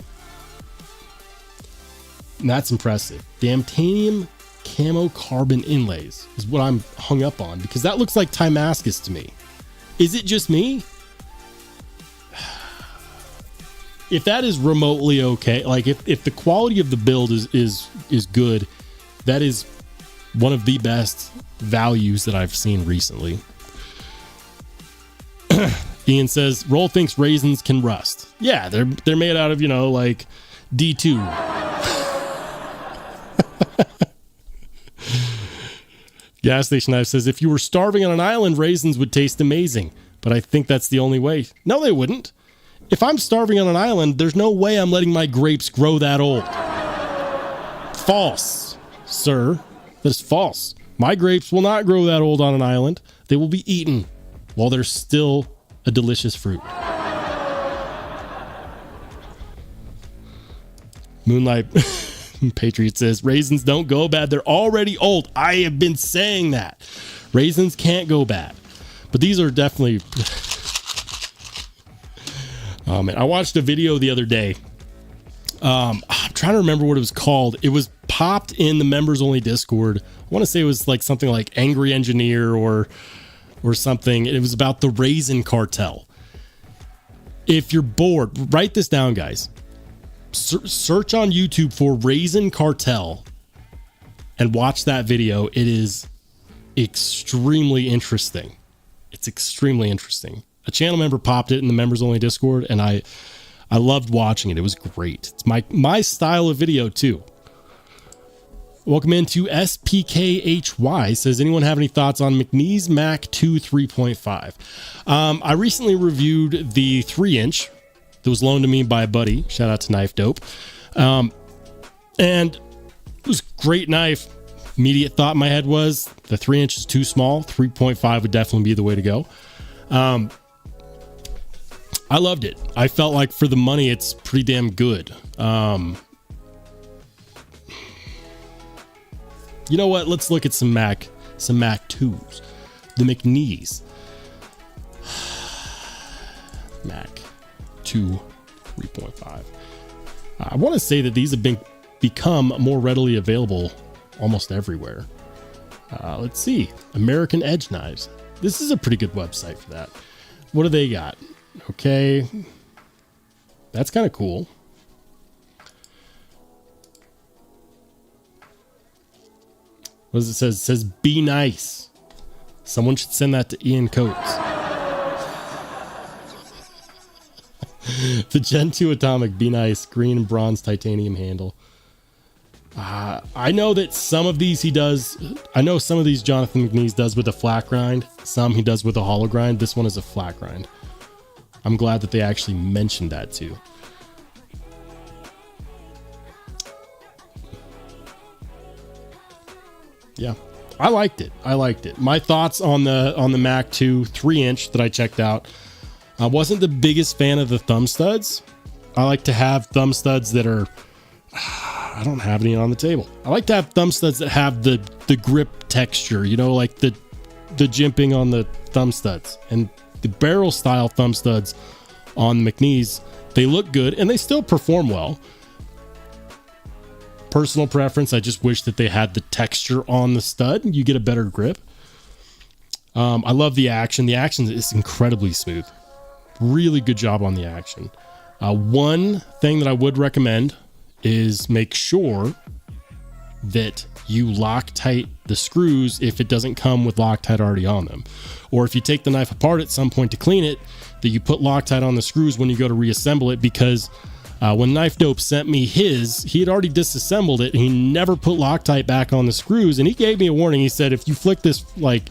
And that's impressive. The Amtanium camo carbon inlays is what I'm hung up on, because that looks like Timascus to me. Is it just me? If that is remotely okay, like if the quality of the build is good, that is one of the best values that I've seen recently. Ian says, Roll thinks raisins can rust. Yeah, they're made out of, like D2. Gas Station Knife says, if you were starving on an island, raisins would taste amazing. But I think that's the only way. No, they wouldn't. If I'm starving on an island, there's no way I'm letting my grapes grow that old. False, sir. That is false. My grapes will not grow that old on an island. They will be eaten while they're still a delicious fruit. Moonlight Patriot says, raisins don't go bad. They're already old. I have been saying that. Raisins can't go bad. But these are definitely... Oh, man. I watched a video the other day. I'm trying to remember what it was called. It was popped in the members only Discord. I want to say it was like something like Angry Engineer or something. It was about the Raisin Cartel. If you're bored, write this down, guys. Search on YouTube for Raisin Cartel and watch that video. It is extremely interesting. It's extremely interesting. A channel member popped it in the members only Discord, and I loved watching it. It was great. It's my style of video too. Welcome into SPKHY. Says, anyone have any thoughts on McNeese Mac 2 3.5? I recently reviewed the 3-inch that was loaned to me by a buddy. Shout out to Knife Dope. And it was a great knife. Immediate thought in my head was the 3-inch is too small. 3.5 would definitely be the way to go. I loved it. I felt like for the money, it's pretty damn good. You know what? Let's look at some Mac 2s. The McNeese. Mac 2 3.5. I want to say that these have become more readily available almost everywhere. Let's see. American Edge Knives. This is a pretty good website for that. What do they got? Okay. That's kind of cool. What does it say? It says, be nice. Someone should send that to Ian Coates. The Gen 2 Atomic, be nice. Green and bronze titanium handle. I know that some of these he does. I know some of these Jonathan McNeese does with a flat grind. Some he does with a hollow grind. This one is a flat grind. I'm glad that they actually mentioned that too. Yeah, I liked it. My thoughts on the Mac 2 3-inch that I checked out. I wasn't the biggest fan of the thumb studs. I like to have thumb studs that are... I don't have any on the table. I like to have thumb studs that have the grip texture, like the jimping on the thumb studs. And the barrel style thumb studs on McNeese, they look good and they still perform well. Personal preference, I just wish that they had the texture on the stud. You get a better grip. I love the action. The action is incredibly smooth. Really good job on the action. One thing that I would recommend is make sure that you Loctite the screws if it doesn't come with Loctite already on them. Or if you take the knife apart at some point to clean it, that you put Loctite on the screws when you go to reassemble it, because when Knife Dope sent me his, he had already disassembled it and he never put Loctite back on the screws, and he gave me a warning. He said, if you flick this 5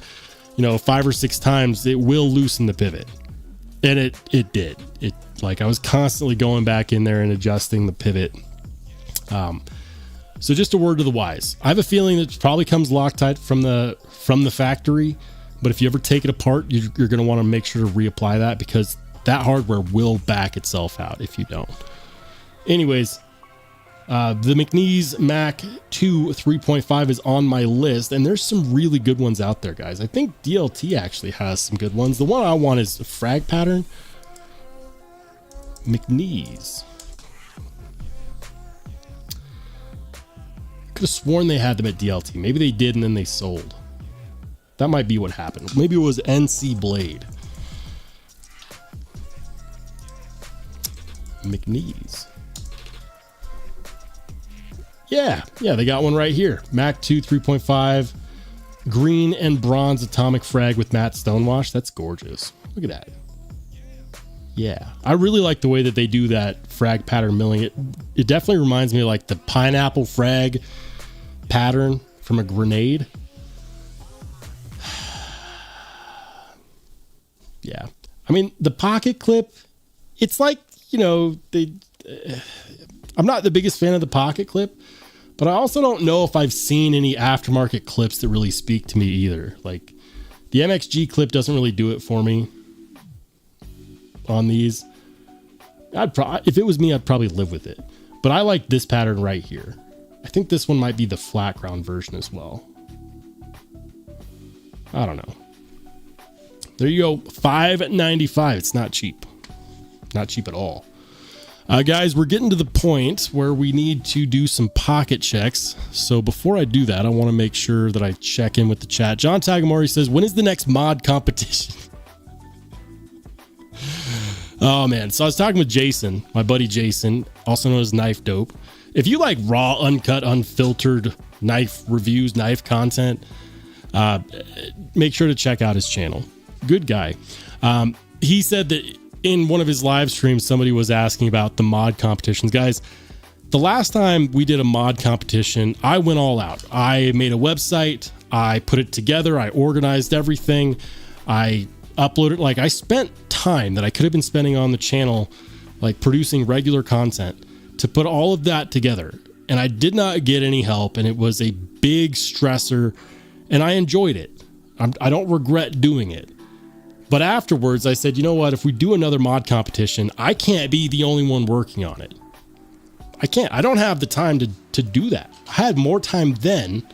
or 6 times, it will loosen the pivot. And it did. I was constantly going back in there and adjusting the pivot. So just a word to the wise. I have a feeling that it probably comes Loctite from the factory, but if you ever take it apart, you're going to want to make sure to reapply that, because that hardware will back itself out if you don't. Anyways, The McNeese Mac 2 3.5 is on my list, and there's some really good ones out there, guys. I think DLT actually has some good ones. The one I want is the frag pattern. McNeese. Could have sworn they had them at DLT. Maybe they did and then they sold. That might be what happened. Maybe it was NC Blade. McNeese. Yeah, they got one right here. Mac 2 3.5 green and bronze atomic frag with matte stonewash. That's gorgeous. Look at that. Yeah, I really like the way that they do that frag pattern milling. It definitely reminds me of like the pineapple frag pattern from a grenade. Yeah, I mean the pocket clip, it's like, you know, I'm not the biggest fan of the pocket clip, but I also don't know if I've seen any aftermarket clips that really speak to me either. Like the MXG clip doesn't really do it for me on these. If it was me, I'd probably live with it, but I like this pattern right here. I think this one might be the flat ground version as well. I don't know. There you go. $5.95. It's not cheap. Not cheap at all. Guys, we're getting to the point where we need to do some pocket checks. So before I do that, I want to make sure that I check in with the chat. John Tagamori says, when is the next mod competition? Oh, man. So I was talking with Jason, my buddy Jason, also known as Knife Dope. If you like raw, uncut, unfiltered knife reviews, knife content, make sure to check out his channel. Good guy. He said that in one of his live streams, somebody was asking about the mod competitions. Guys, the last time we did a mod competition, I went all out. I made a website. I put it together. I organized everything. I uploaded. Like, I spent time that I could have been spending on the channel, like producing regular content, to put all of that together. And I did not get any help. And it was a big stressor. And I enjoyed it. I don't regret doing it. But afterwards, I said, you know what? If we do another mod competition, I can't be the only one working on it. I can't. I don't have the time to do that. I had more time then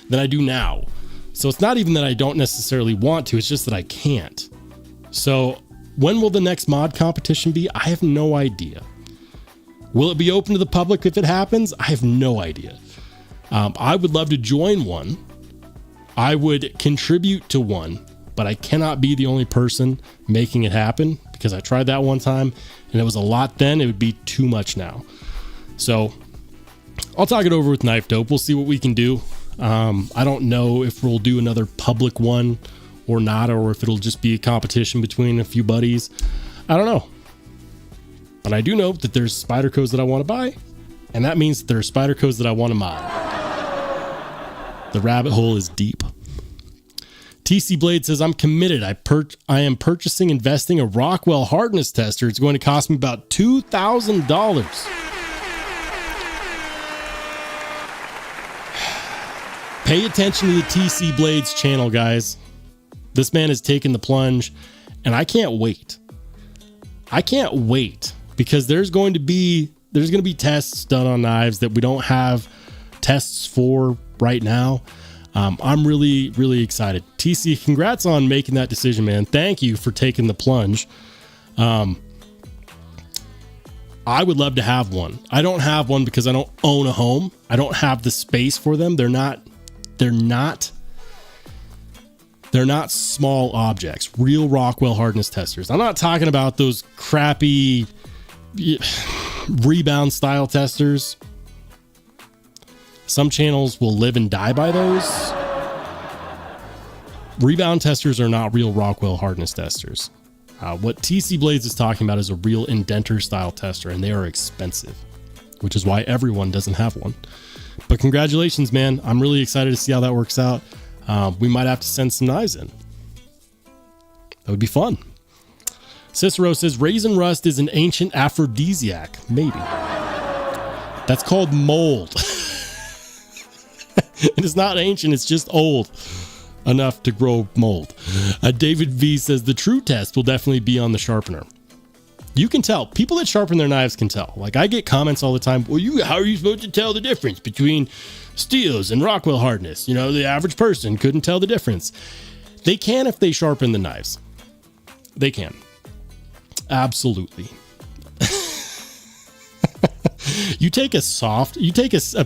than I do now. So it's not even that I don't necessarily want to. It's just that I can't. So when will the next mod competition be? I have no idea. Will it be open to the public if it happens? I have no idea. I would love to join one. I would contribute to one. But I cannot be the only person making it happen, because I tried that one time and it was a lot then. It would be too much now. So I'll talk it over with Knife Dope. We'll see what we can do. I don't know if we'll do another public one or not, or if it'll just be a competition between a few buddies. I don't know. But I do know that there's Spydercos that I want to buy, and that means that there are Spydercos that I want to mod. The rabbit hole is deep. TC Blade says, I'm committed. I am purchasing, investing a Rockwell hardness tester. It's going to cost me about $2,000. Pay attention to the TC Blades channel, guys. This man has taken the plunge, and I can't wait. I can't wait, because there's going to be tests done on knives that we don't have tests for right now. I'm really, really excited. TC, congrats on making that decision, man. Thank you for taking the plunge. I would love to have one. I don't have one because I don't own a home. I don't have the space for them. They're not small objects. Real Rockwell hardness testers. I'm not talking about those crappy rebound style testers. Some channels will live and die by those. Rebound testers are not real Rockwell hardness testers. What TC Blades is talking about is a real indenter style tester, and they are expensive, which is why everyone doesn't have one. But congratulations, man. I'm really excited to see how that works out. We might have to send some knives in. That would be fun. Cicero says, raisin rust is an ancient aphrodisiac. Maybe. That's called mold. It is not ancient, it's just old enough to grow mold. David V says the true test will definitely be on the sharpener. You can tell. People that sharpen their knives can tell. Like, I get comments all the time. Well, how are you supposed to tell the difference between steels and Rockwell hardness? You know, the average person couldn't tell the difference. They can if they sharpen the knives. They can. Absolutely. You take a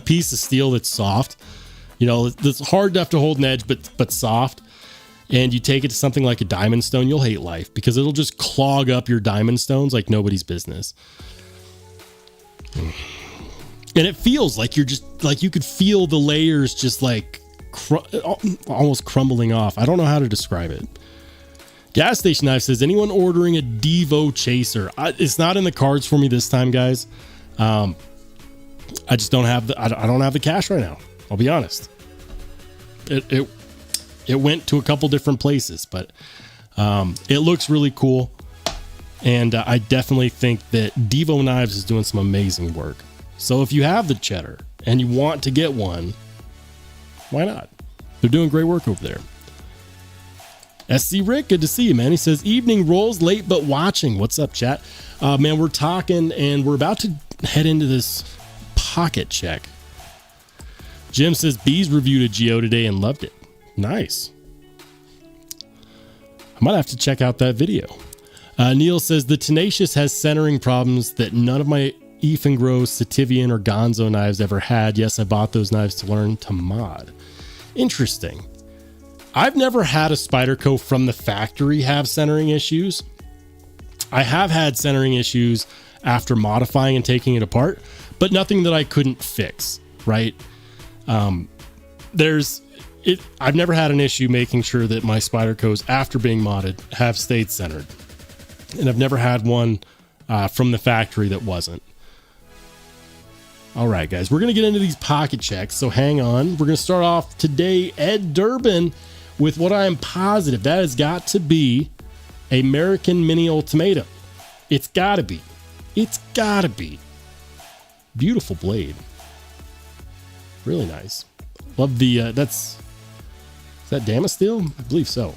piece of steel that's soft, you know, that's hard enough to hold an edge, but soft. And you take it to something like a diamond stone, you'll hate life because it'll just clog up your diamond stones like nobody's business. And it feels like you're just like, you could feel the layers just like almost crumbling off. I don't know how to describe it. Gas Station Knife says, anyone ordering a Devo chaser? It's not in the cards for me this time, guys. I just don't have I don't have the cash right now. I'll be honest. It went to a couple different places, but it looks really cool. And I definitely think that Devo Knives is doing some amazing work. So if you have the cheddar and you want to get one, why not? They're doing great work over there. SC Rick, good to see you, man. He says, evening rolls, late but watching. What's up, chat? Man, we're talking and we're about to head into this pocket check. Jim says, Bees reviewed a Geo today and loved it. Nice. I might have to check out that video. Neil says, the Tenacious has centering problems that none of my Efingros, Sativian, or Gonzo knives ever had. Yes, I bought those knives to learn to mod. Interesting. I've never had a Spyderco from the factory have centering issues. I have had centering issues after modifying and taking it apart, but nothing that I couldn't fix, right? I've never had an issue making sure that my Spydercos, after being modded, have stayed centered. And I've never had one from the factory that wasn't. All right, guys, we're going to get into these pocket checks, so hang on. We're going to start off today, Ed Durbin, with what I am positive. That has got to be American Mini Ultimatum. It's got to be. It's got to be. Beautiful blade. Really nice. Love the, is that Damasteel? I believe so.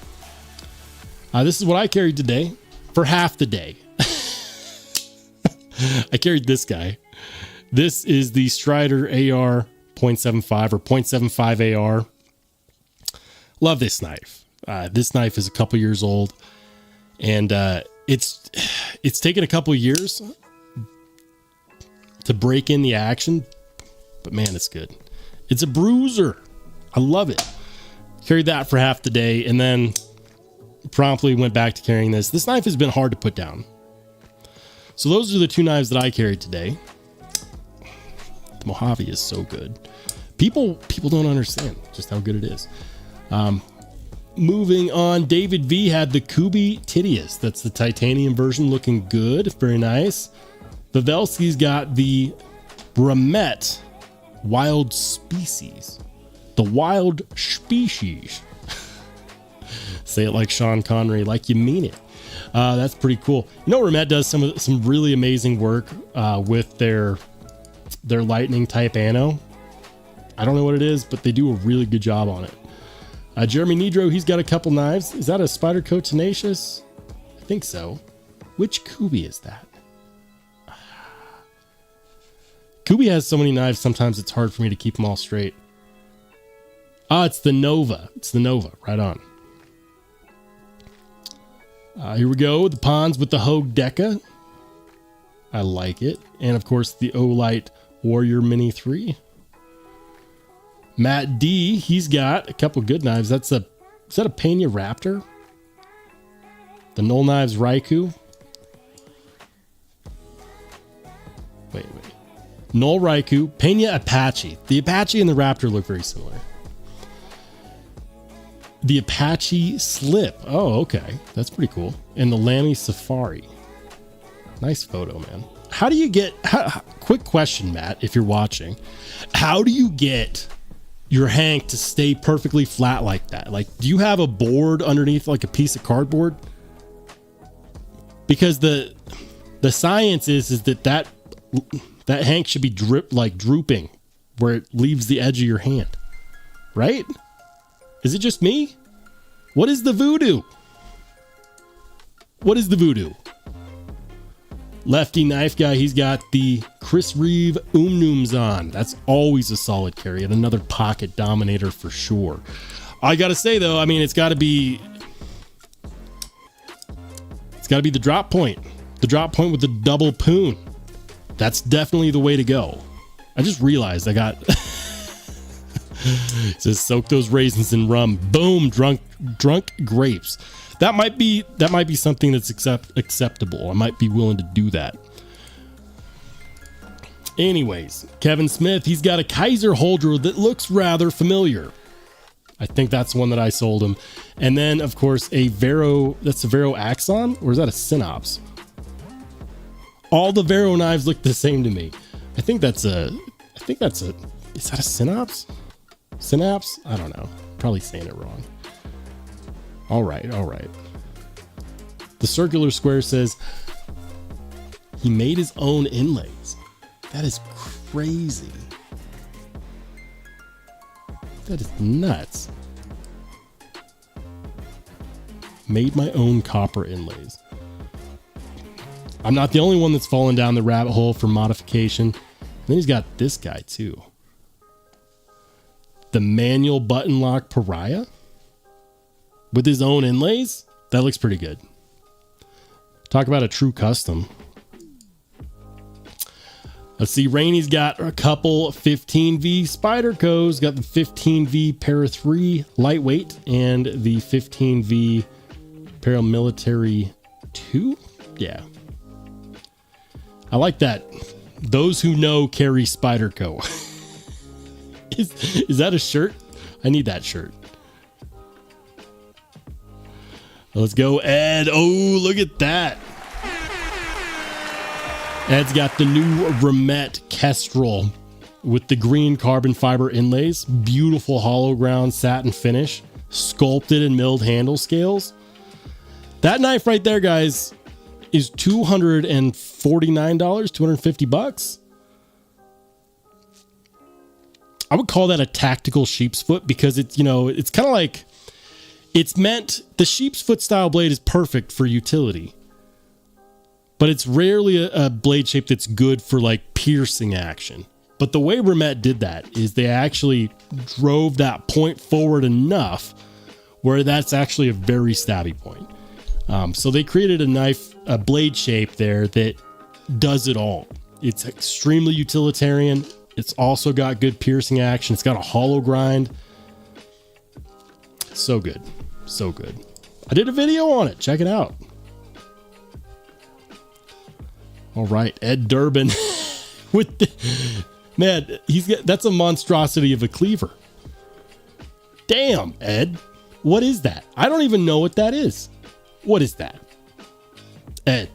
This is what I carried today for half the day. I carried this guy. This is the Strider AR 0.75 or 0.75 AR. Love this knife. This knife is a couple years old, and it's taken a couple years to break in the action, but man, it's good. It's a bruiser. I love it. Carried that for half the day and then promptly went back to carrying this. This knife has been hard to put down. So those are the two knives that I carried today. The Mojave is so good. People don't understand just how good it is. Moving on, David V had the Kubi Titius. That's the titanium version, looking good. Very nice. Pavelski's got the Bramet Wild Species. The Wild Species. Say it like Sean Connery, like you mean it. That's pretty cool. You know, Ramet does some really amazing work with their lightning type ano. I don't know what it is, but they do a really good job on it. Jeremy Nidro, he's got a couple knives. Is that a Spyderco Tenacious? I think so. Which Kubi is that? Kubi has so many knives, sometimes it's hard for me to keep them all straight. It's the Nova. It's the Nova. Right on. Here we go. The Pons with the Hogue Deca. I like it. And of course, the Olight Warrior Mini 3. Matt D, he's got a couple good knives. Is that a Pena Raptor? The Knoll Knives Raikou. Wait. Knoll Raikou, Pena Apache. The Apache and the Raptor look very similar. The Apache Slip. Oh, okay. That's pretty cool. And the Lamy Safari. Nice photo, man. How do you get... quick question, Matt, if you're watching. How do you get your Hank to stay perfectly flat like that? Like, do you have a board underneath, like a piece of cardboard? Because the science is that Hank should be drooping where it leaves the edge of your hand. Right? Is it just me? What is the voodoo? What is the voodoo? Lefty knife guy, he's got the Chris Reeve Umnums on. That's always a solid carry and another pocket dominator for sure. I gotta say though, I mean, it's gotta be the drop point. The drop point with the double poon. That's definitely the way to go. I just realized I got it says soak those raisins in rum. Boom, drunk grapes. That might be something that's acceptable. I might be willing to do that. Anyways, Kevin Smith, he's got a Kaiser holder that looks rather familiar. I think that's the one that I sold him. And then of course a Vero, that's a Vero Axon, or is that a Synops? All the Vero knives look the same to me. I think that's a, is that a Synops? Synapse? I don't know. Probably saying it wrong. All right. The circular square says he made his own inlays. That is crazy. That is nuts. Made my own copper inlays. I'm not the only one that's fallen down the rabbit hole for modification. And then he's got this guy too. The manual button lock Pariah with his own inlays. That looks pretty good. Talk about a true custom. Let's see. Rainey's got a couple 15V Spydercos. Got the 15V Para 3 lightweight and the 15V paramilitary 2. Yeah. I like that. Those who know carry Spyderco. Is that a shirt? I need that shirt. Let's go, Ed. Oh, look at that. Ed's got the new Remet Kestrel with the green carbon fiber inlays. Beautiful hollow ground satin finish. Sculpted and milled handle scales. That knife right there, guys, is $249, $250. I would call that a tactical sheep's foot because it's, it's kind of like it's meant, the sheep's foot style blade is perfect for utility, but it's rarely a blade shape that's good for like piercing action. But the way Remet did that is they actually drove that point forward enough where that's actually a very stabby point. So they created a blade shape there that does it all. It's extremely utilitarian. It's also got good piercing action. It's got a hollow grind. So good. So good. I did a video on it. Check it out. All right. Ed Durbin with the, man, that's a monstrosity of a cleaver. Damn, Ed. What is that? I don't even know what that is. What is that? Ed.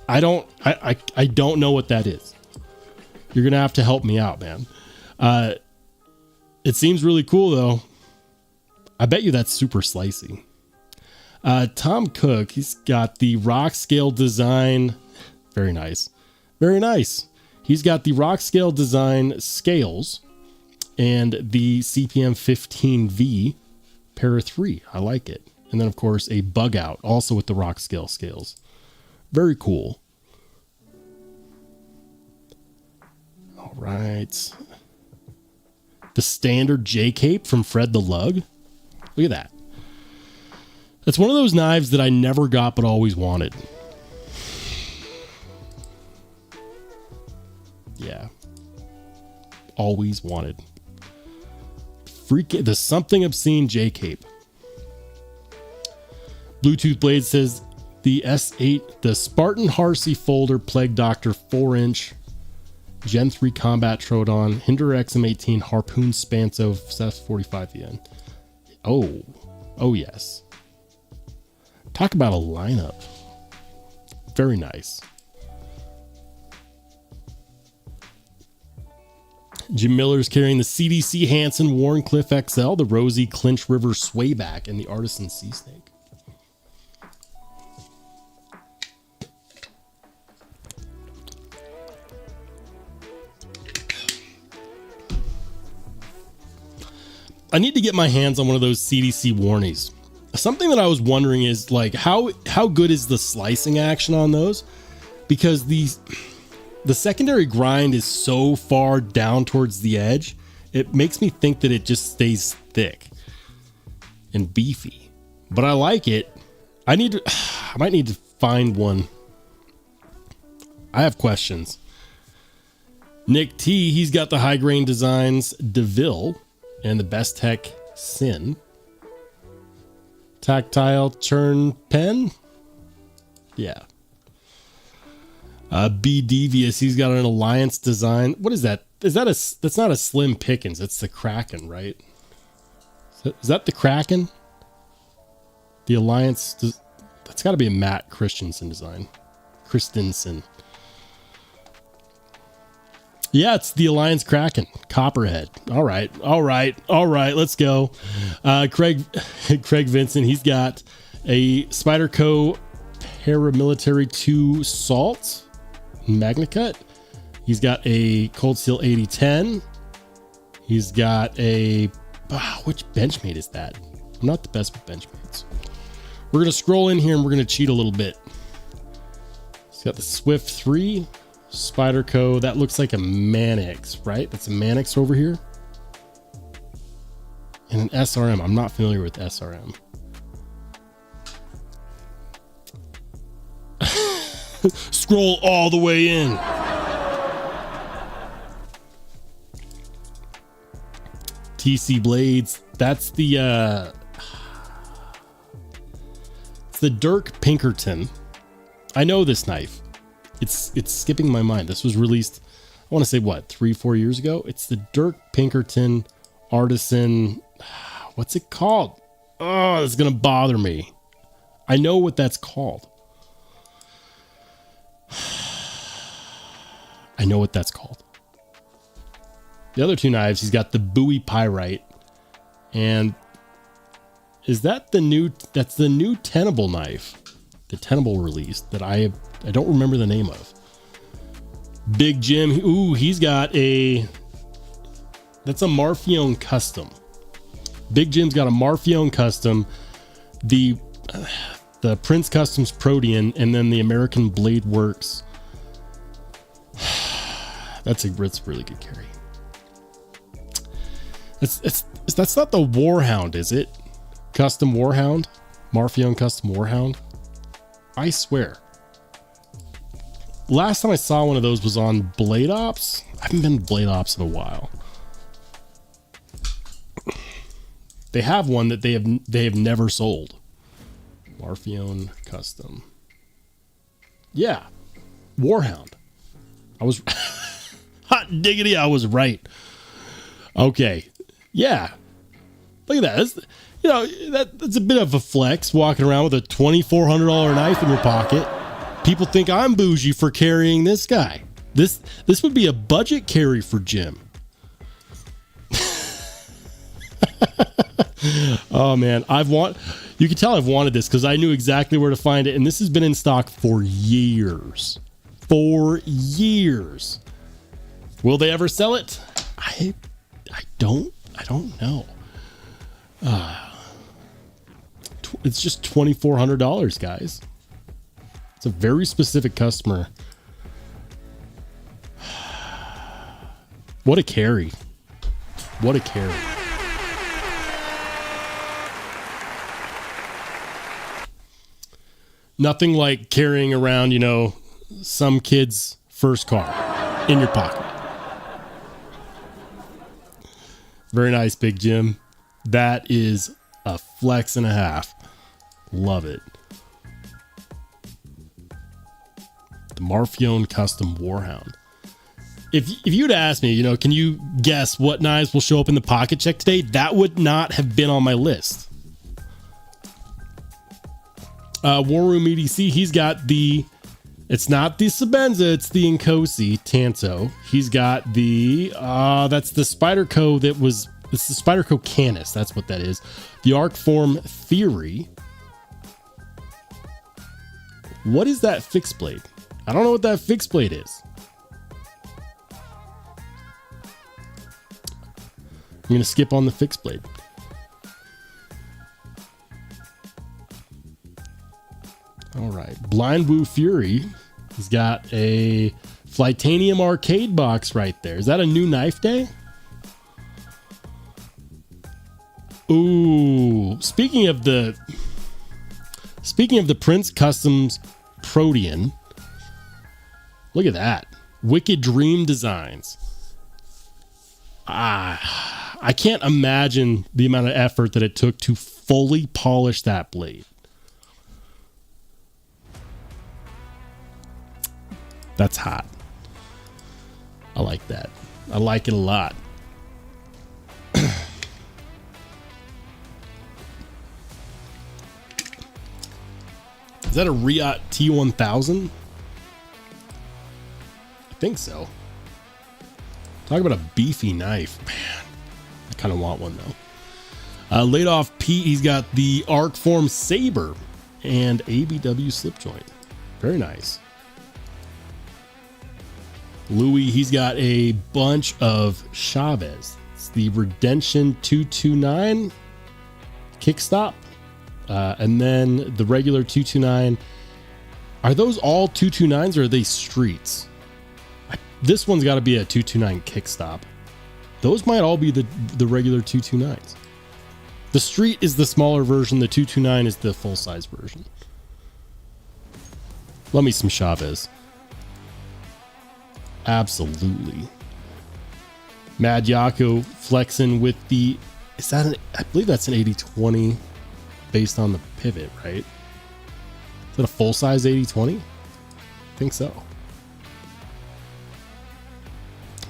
I don't know what that is. You're going to have to help me out, man. It seems really cool, though. I bet you that's super slicey. Tom Cook, he's got the rock scale design. Very nice. Very nice. He's got the rock scale design scales and the CPM 15V Para 3. I like it. And then, of course, a bug out also with the rock scale scales. Very cool. All right. The standard J-Cape from Fred the Lug. Look at that. That's one of those knives that I never got but always wanted. Yeah. Always wanted. Freaking the something obscene J-Cape. Bluetooth Blade says the S8, the Spartan Harsey Folder Plague Doctor 4-inch Gen 3 Combat Troodon, Hinder XM18 Harpoon Spanso Seth 45 yen. Oh yes. Talk about a lineup. Very nice. Jim Miller's carrying the CDC Hansen Warncliffe XL, the Rosy Clinch River Swayback, and the Artisan Sea Snake. I need to get my hands on one of those CDC Warnies. Something that I was wondering is like how good is the slicing action on those? because the secondary grind is so far down towards the edge, it makes me think that it just stays thick and beefy. But I like it. I might need to find one. I have questions. Nick T, he's got the high grain designs DeVille and the bestech Sin. Tactile churn pen. Yeah. B Devious, he's got an Alliance design. What is that? That's not a Slim Pickens. It's the Kraken, right? Is that the Kraken? The Alliance, that's got to be a Matt Christensen design. Christensen. Yeah, it's the Alliance Kraken. Copperhead. All right. Let's go. Craig Vincent, he's got a Spyderco Paramilitary 2 Salt Magna Cut. He's got a Cold Steel 8010. He's got a... which Benchmade is that? I'm not the best with Benchmades. We're going to scroll in here and we're going to cheat a little bit. He's got the Swift 3 Spyderco. That looks like a Manix, right? That's a Manix over here. And an SRM. I'm not familiar with SRM. Scroll all the way in. TC Blades. That's the it's the Dirk Pinkerton. I know this knife. It's skipping my mind. This was released, I want to say what, 3-4 years ago. It's the Dirk Pinkerton Artisan. What's it called? Oh, it's gonna bother me. I know what that's called. I know what that's called. The other two knives, he's got the Bowie Pyrite. And is that the new, that's the new Tenable knife, the Tenable release that I don't remember the name of. Big Jim, ooh, he's got a, that's a Marfione custom. Big Jim's got a Marfione custom, the Prince Customs Protean, and then the American Blade Works. That's really good carry. That's not the Warhound, is it? Custom Warhound? Marfione Custom Warhound? I swear. Last time I saw one of those was on Blade Ops. I haven't been to Blade Ops in a while. They have one that they have never sold. Marfione Custom. Yeah. Warhound. I was hot diggity, I was right. Okay. Yeah. Look at that. That's a bit of a flex, walking around with a $2,400 knife in your pocket. People think I'm bougie for carrying this guy. This would be a budget carry for Jim. Oh man, you can tell I've wanted this because I knew exactly where to find it, and this has been in stock for years. For years. Will they ever sell it? I don't know. It's just $2,400, guys. It's a very specific customer. What a carry. What a carry. Nothing like carrying around, some kid's first car in your pocket. Very nice, Big Jim. That is a flex and a half. Love it. The Marfione Custom Warhound. If you'd asked me, can you guess what knives will show up in the pocket check today? That would not have been on my list. War Room EDC, he's got it's not the Sabenza, it's the Nkosi Tanto. He's got that's the Spyderco it's the Spyderco Canis, that's what that is. The Arcform Theory. What is that fixed blade? I don't know what that fixed blade is. I'm going to skip on the fixed blade. All right. Blind Woo Fury. He's got a Flytanium arcade box right there. Is that a new knife day? Ooh, speaking of the Prince Customs Protean, look at that. Wicked Dream Designs. I can't imagine the amount of effort that it took to fully polish that blade. That's hot. I like that. I like it a lot. Is that a Riot T1000? I think so. Talk about a beefy knife. Man, I kind of want one though. Laid off Pete, he's got the Arcform Saber and ABW slip joint. Very nice. Louis, he's got a bunch of Chavez. It's the Redemption 229 kickstop. And then the regular 229. Are those all 229s or are they streets? This one's got to be a 229 kickstop. Those might all be the regular 229s. The street is the smaller version. The 229 is the full size version. Love me some Chavez. Absolutely. Mad Yako flexing with the, is that I believe that's an 80-20 based on the pivot, right? Is that a full size 80-20? I think so.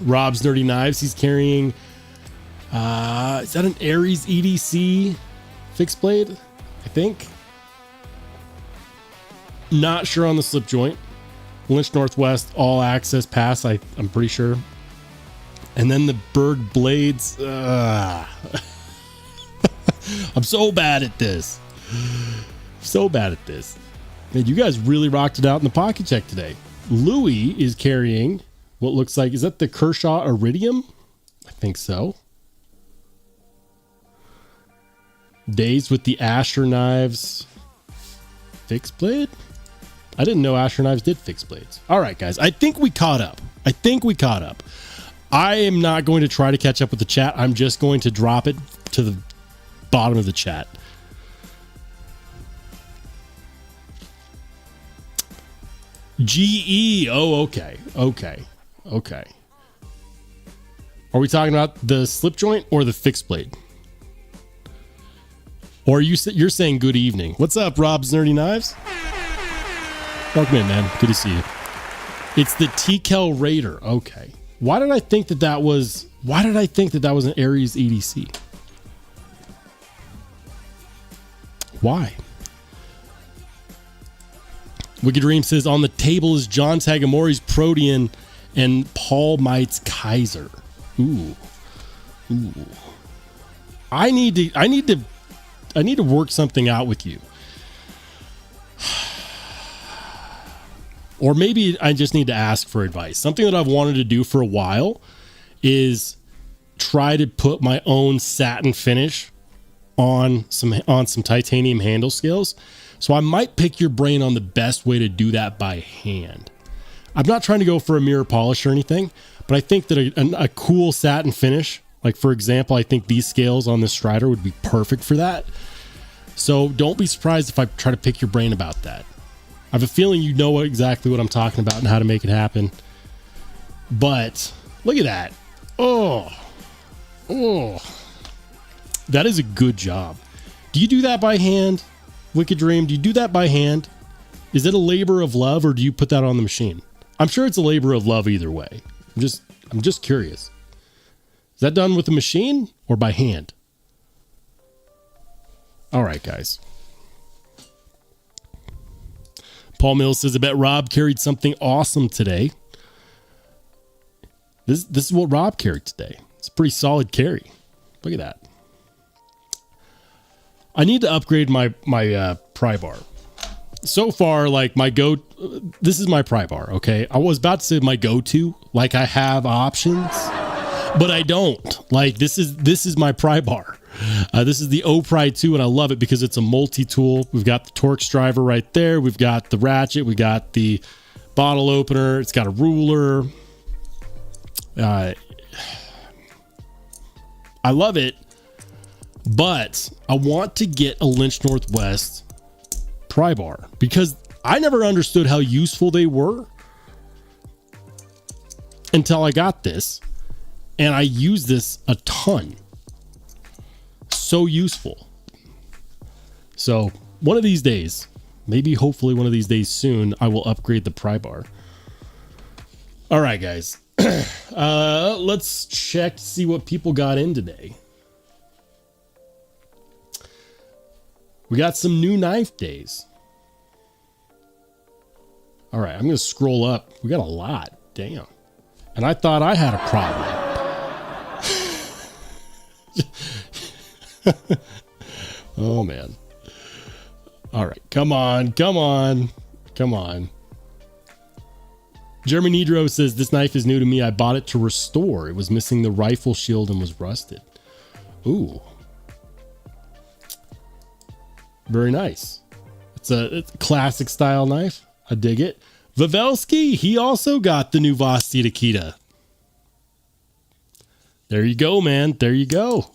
Rob's Nerdy Knives, he's carrying, is that an Aries EDC fixed blade? I think. Not sure on the slip joint. Lynch Northwest all access pass, I'm pretty sure. And then the Berg blades. I'm so bad at this. So bad at this. Man, you guys really rocked it out in the pocket check today. Louis is carrying what looks like, is that the Kershaw Iridium? I think so. Days with the Asher Knives fixed blade? I didn't know Asher Knives did fixed blades. All right, guys. I think we caught up. I am not going to try to catch up with the chat. I'm just going to drop it to the bottom of the chat. GE. Oh, okay. Are we talking about the slip joint or the fixed blade? Or you're saying good evening. What's up, Rob's Nerdy Knives? Welcome in, man. Good to see you. It's the TKL Raider. Okay. Why did I think that was an Aries EDC? Why? Wicked Dream says on the table is John Tagamori's Protean and Paul Might's Kaiser. Ooh. I need to work something out with you. Or maybe I just need to ask for advice. Something that I've wanted to do for a while is try to put my own satin finish on some titanium handle scales. So I might pick your brain on the best way to do that by hand. I'm not trying to go for a mirror polish or anything, but I think that a cool satin finish, like for example, I think these scales on this Strider would be perfect for that. So don't be surprised if I try to pick your brain about that. I have a feeling you know exactly what I'm talking about and how to make it happen. But look at that. Oh, that is a good job. Do you do that by hand, Wicked Dream? Do you do that by hand? Is it a labor of love or do you put that on the machine? I'm sure it's a labor of love either way. I'm just curious. Is that done with a machine or by hand? All right, guys. Paul Mills says, I bet Rob carried something awesome today. This is what Rob carried today. It's a pretty solid carry. Look at that. I need to upgrade my pry bar. So far, like this is my pry bar, okay? I was about to say my go-to, like I have options, but I don't. Like this is my pry bar. This is the O-Pry 2, and I love it because it's a multi-tool. We've got the Torx driver right there. We've got the ratchet. We got the bottle opener. It's got a ruler. I love it, but I want to get a Lynch Northwest pry bar because I never understood how useful they were until I got this, and I use this a ton. So useful. So one of these days, maybe hopefully one of these days soon, I will upgrade the pry bar. All right, guys. Let's check to see what people got in today. We got some new knife days. All right, I'm going to scroll up. We got a lot. Damn. And I thought I had a problem. Oh, man. All right. Come on. Jeremy Nidro says, this knife is new to me. I bought it to restore. It was missing the rifle shield and was rusted. Ooh. Very nice. It's a classic style knife. I dig it. Vavelsky, he also got the new Vosti Takeda. There you go, man. There you go.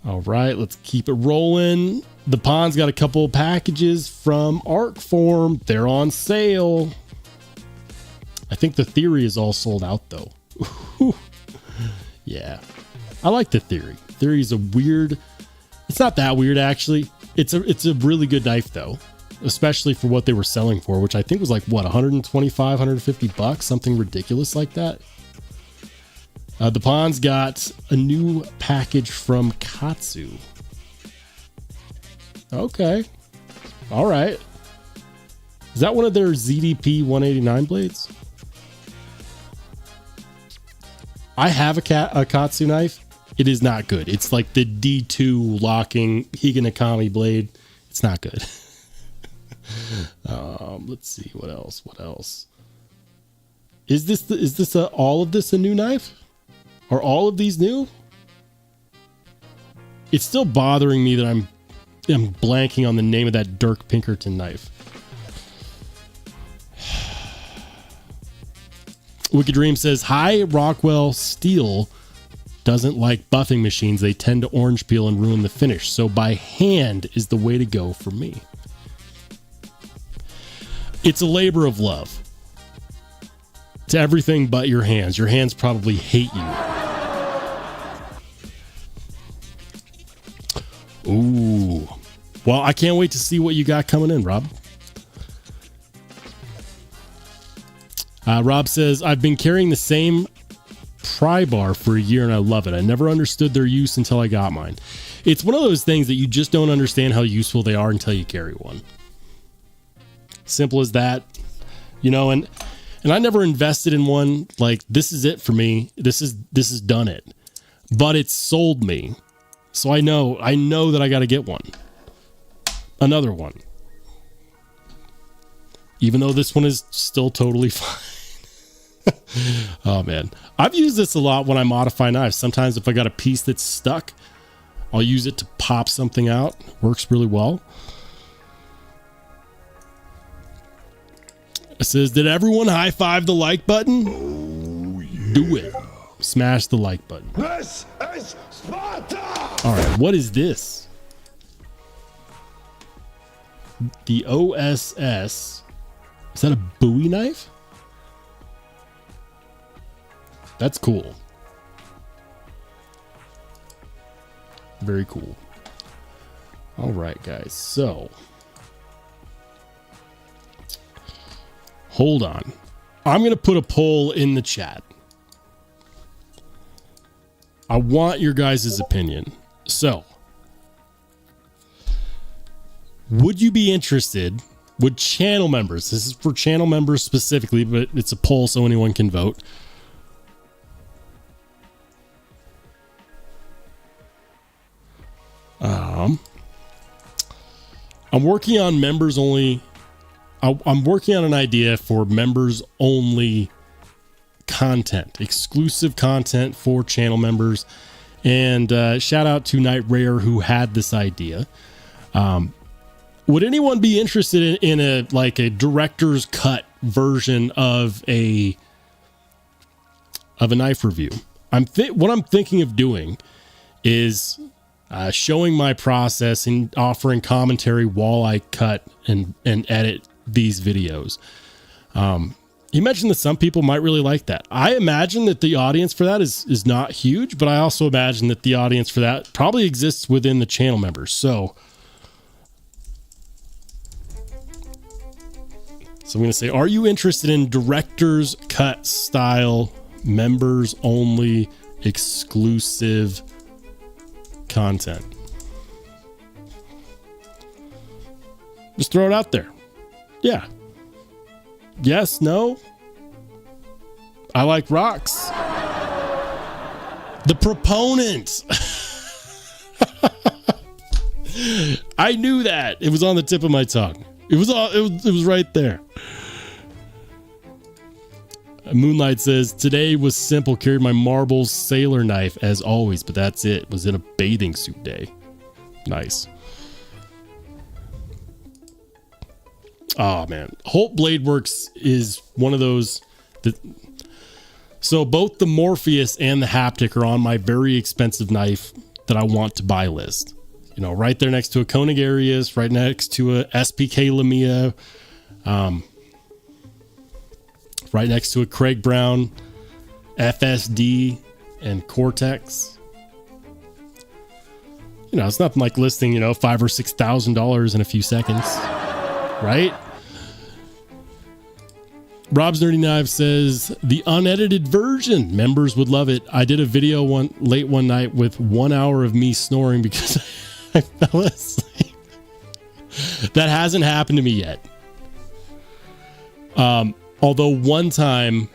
All right, let's keep it rolling. The Pond's got a couple of packages from Artform. They're on sale. I think the Theory is all sold out, though. Yeah. I like the Theory. Theory is a weird... It's not that weird, actually. It's a really good knife, though. Especially for what they were selling for, which I think was like, what, 125, 150 bucks? Something ridiculous like that. The Pond's got a new package from Katsu. Okay. All right. Is that one of their ZDP 189 blades? I have a Katsu knife. It is not good. It's like the D2 locking Higanakami blade. It's not good. Let's see. What else? Is this all of this a new knife? Are all of these new? It's still bothering me that I'm blanking on the name of that Dirk Pinkerton knife. Wicked Dream says, hi, Rockwell Steel doesn't like buffing machines. They tend to orange peel and ruin the finish. So by hand is the way to go for me. It's a labor of love. To everything but your hands. Your hands probably hate you. Ooh. Well, I can't wait to see what you got coming in, Rob. Rob says, I've been carrying the same pry bar for a year and I love it. I never understood their use until I got mine. It's one of those things that you just don't understand how useful they are until you carry one. Simple as that. You know, and I never invested in one like this is it for me. This is done it. But it's sold me. So I know that I got to get one. Another one. Even though this one is still totally fine. Oh man. I've used this a lot when I modify knives. Sometimes if I got a piece that's stuck, I'll use it to pop something out. Works really well. It says, did everyone high five the like button? Oh, yeah. Do it. Smash the like button. This is Sparta! All right, what is this? The OSS. Is that a Bowie knife? That's cool. Very cool. All right, guys. So, hold on. I'm going to put a poll in the chat. I want your guys' opinion. So, would you be interested? Would channel members, this is for channel members specifically, but it's a poll so anyone can vote. I'm working on members only. I'm working on an idea for members only content, exclusive content for channel members. And shout out to Night Rare who had this idea. would anyone be interested in a director's cut version of a knife review? What I'm thinking of doing is showing my process and offering commentary while I cut and edit these videos. You mentioned that some people might really like that. I imagine that the audience for that is not huge, but I also imagine that the audience for that probably exists within the channel members. So I'm going to say, are you interested in director's cut style, members only, exclusive content? Just throw it out there. Yeah. Yes, no. I like rocks. The proponent. I knew that. It was on the tip of my tongue. It was right there. Moonlight says, today was simple. Carried my marbles sailor knife as always, but that's it. Was in a bathing suit day. Nice. Oh man, Holt Blade Works is one of those that. So both the Morpheus and the Haptic are on my very expensive knife that I want to buy list. You know, right there next to a Koenig Arius, right next to a SPK Lamia, right next to a Craig Brown FSD and Cortex. You know, it's nothing like listing, $5,000 or $6,000 in a few seconds, right? Rob's Nerdy Knife says the unedited version, members would love it. I did a video late one night with 1 hour of me snoring because I fell asleep. That hasn't happened to me yet. Although one time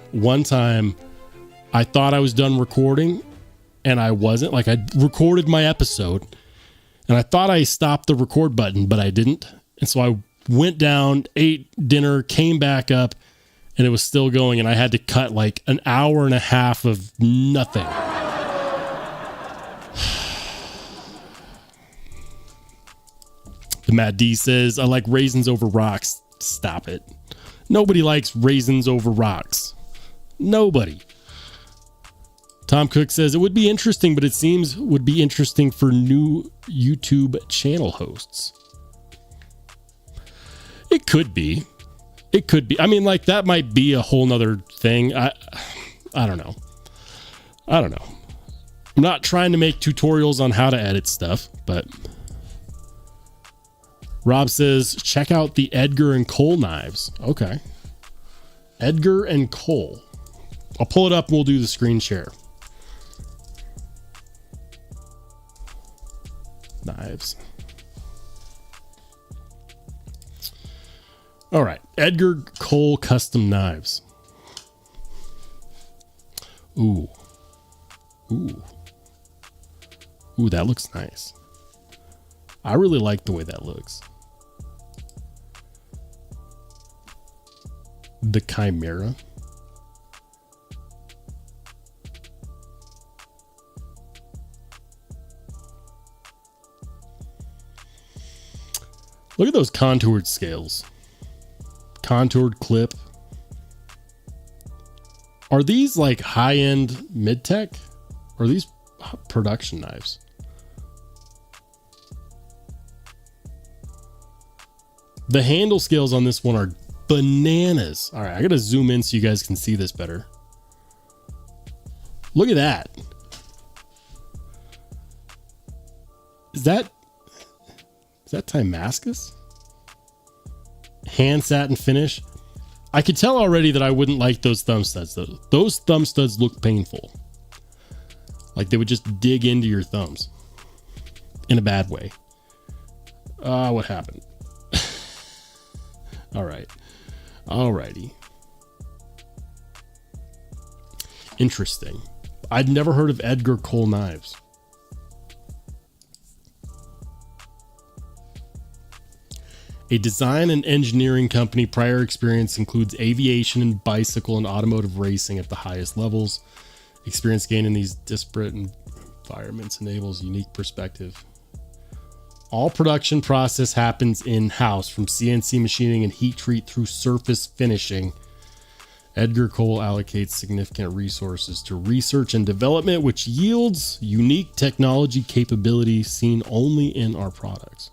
I thought I was done recording and I wasn't. Like, I recorded my episode and I thought I stopped the record button, but I didn't. And so I went down, ate dinner, came back up, and it was still going, and I had to cut like an hour and a half of nothing. The Matt D says, I like raisins over rocks. Stop it. Nobody likes raisins over rocks. Nobody. Tom Cook says, it would be interesting, but it seems would be interesting for new YouTube channel hosts. It could be. It could be. I mean, like, that might be a whole nother thing. I don't know. I'm not trying to make tutorials on how to edit stuff, but Rob says, check out the Edgar and Cole knives. Okay. Edgar and Cole. I'll pull it up and we'll do the screen share. Knives. All right, Edgar Cole custom knives. Ooh, that looks nice. I really like the way that looks. The Chimera. Look at those contoured scales. Contoured clip. Are these like high-end mid-tech? Or are these production knives? The handle scales on this one are bananas. All right, I gotta zoom in so you guys can see this better. Look at that. Is that Timascus? Hand satin finish. I could tell already that I wouldn't like those thumb studs though. Those thumb studs look painful. Like they would just dig into your thumbs in a bad way. What happened? All right. Alrighty. Interesting. I'd never heard of Edgar Cole knives. A design and engineering company. Prior experience includes aviation and bicycle and automotive racing at the highest levels. Experience gained in these disparate environments enables unique perspective. All production process happens in-house, from CNC machining and heat treat through surface finishing. Edgar Cole allocates significant resources to research and development, which yields unique technology capability seen only in our products.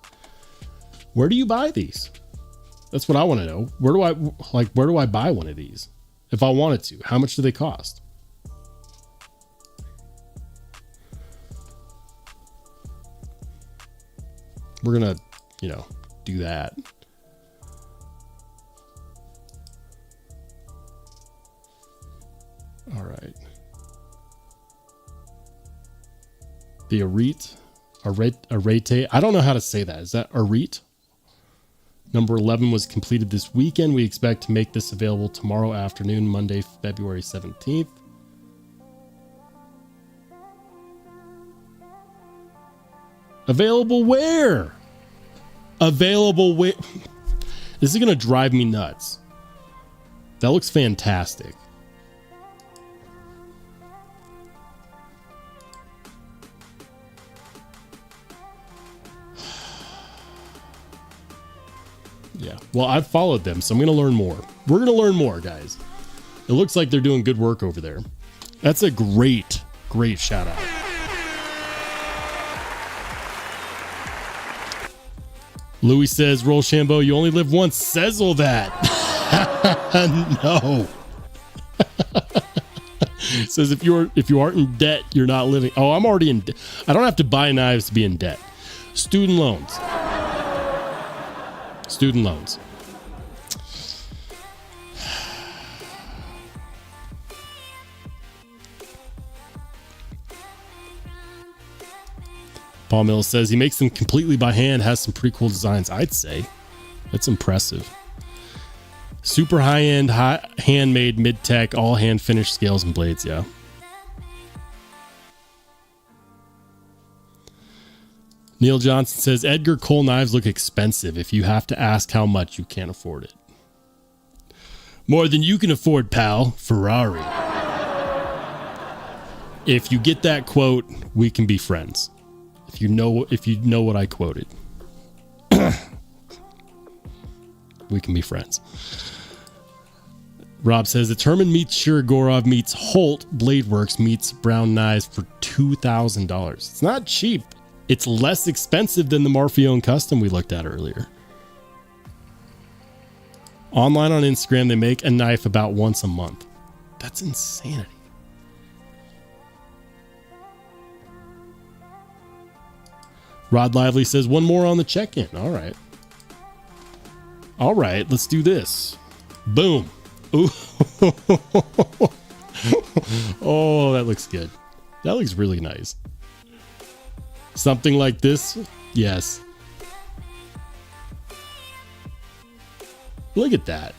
Where do you buy these? That's what I want to know. Where do I buy one of these? If I wanted to, how much do they cost? We're going to, do that. All right. The Arete. I don't know how to say that. Is that Arete? Number 11 was completed this weekend. We expect to make this available tomorrow afternoon, Monday, February 17th. Available where? Available where? This is going to drive me nuts. That looks fantastic. Yeah, well, I've followed them, so I'm going to learn more. We're going to learn more, guys. It looks like they're doing good work over there. That's a great shout out. Louis says, Rollshambo, you only live once. Sizzle that. No. Says if you aren't in debt, you're not living. Oh, I'm already in debt. I don't have to buy knives to be in debt. Student loans. Student loans. Paul Mills says he makes them completely by hand, has some pretty cool designs, I'd say. That's impressive. Super high-end, handmade, mid-tech, all hand-finished scales and blades, yeah. Neil Johnson says, Edgar Cole knives look expensive. If you have to ask how much, you can't afford it. More than you can afford, pal. Ferrari. If you get that quote, we can be friends. If you know what I quoted. We can be friends. Rob says, Determined meets Shirogorov meets Holt Blade Works meets Brown Knives for $2,000. It's not cheap. It's less expensive than the Marfione Custom we looked at earlier. Online on Instagram, they make a knife about once a month. That's insanity. Rod Lively says, one more on the check-in. All right. All right, let's do this. Boom. Ooh. Oh, that looks good. That looks really nice. Something like this? Yes. Look at that.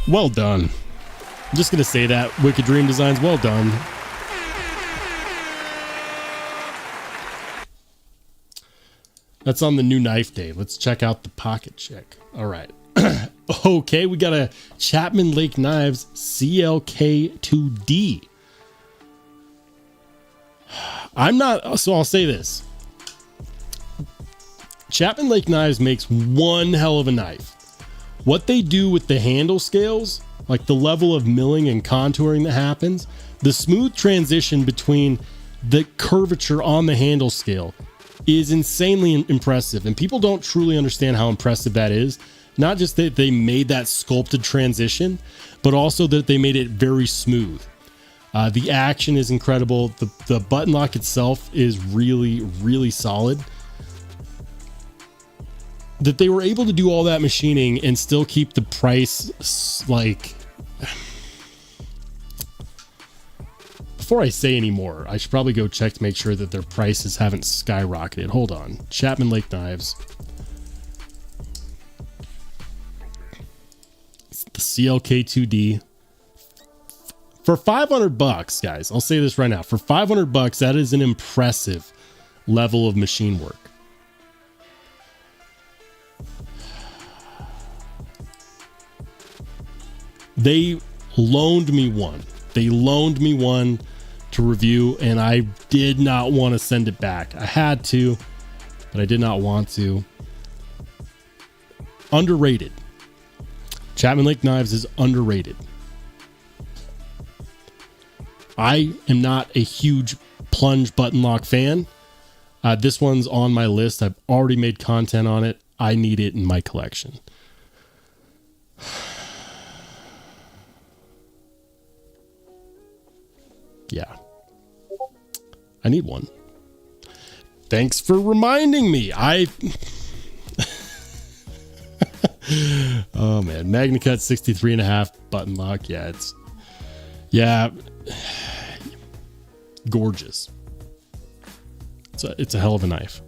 Well done. I'm just going to say that. Wicked Dream Designs, well done. That's on the new knife day. Let's check out the pocket check. All right. Okay, we got a Chapman Lake Knives CLK2D. So I'll say this. Chapman Lake Knives makes one hell of a knife. What they do with the handle scales, like the level of milling and contouring that happens, the smooth transition between the curvature on the handle scale is insanely impressive. And people don't truly understand how impressive that is. Not just that they made that sculpted transition, but also that they made it very smooth. The action is incredible. The button lock itself is really, really solid. That they were able to do all that machining and still keep the price like... Before I say any more, I should probably go check to make sure that their prices haven't skyrocketed. Hold on. Chapman Lake Knives. The CLK2D for $500, guys. I'll say this right now. For $500, that is an impressive level of machine work. They loaned me one. They loaned me one to review, and I did not want to send it back. I had to, but I did not want to. Underrated. Chapman Lake Knives is underrated. I am not a huge plunge button lock fan. This one's on my list. I've already made content on it. I need it in my collection. Yeah. I need one. Thanks for reminding me. Oh man, MagnaCut 63.5 button lock. Yeah, gorgeous. It's a hell of a knife.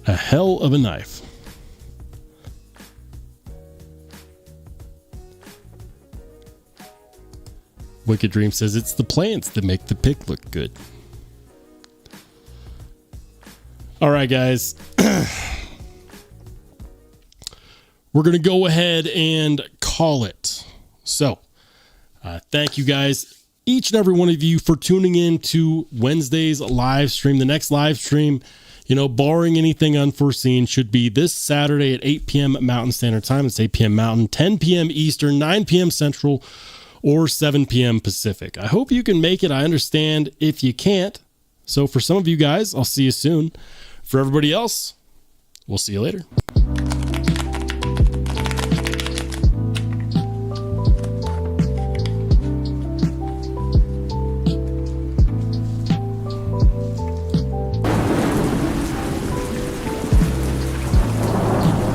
A hell of a knife. Wicked Dream says it's the plants that make the pick look good. All right, guys. We're going to go ahead and call it. So, thank you guys, each and every one of you, for tuning in to Wednesday's live stream. The next live stream, barring anything unforeseen, should be this Saturday at 8 p.m. Mountain Standard Time. It's 8 p.m. Mountain, 10 p.m. Eastern, 9 p.m. Central, or 7 p.m. Pacific. I hope you can make it. I understand if you can't. So for some of you guys, I'll see you soon. For everybody else, we'll see you later.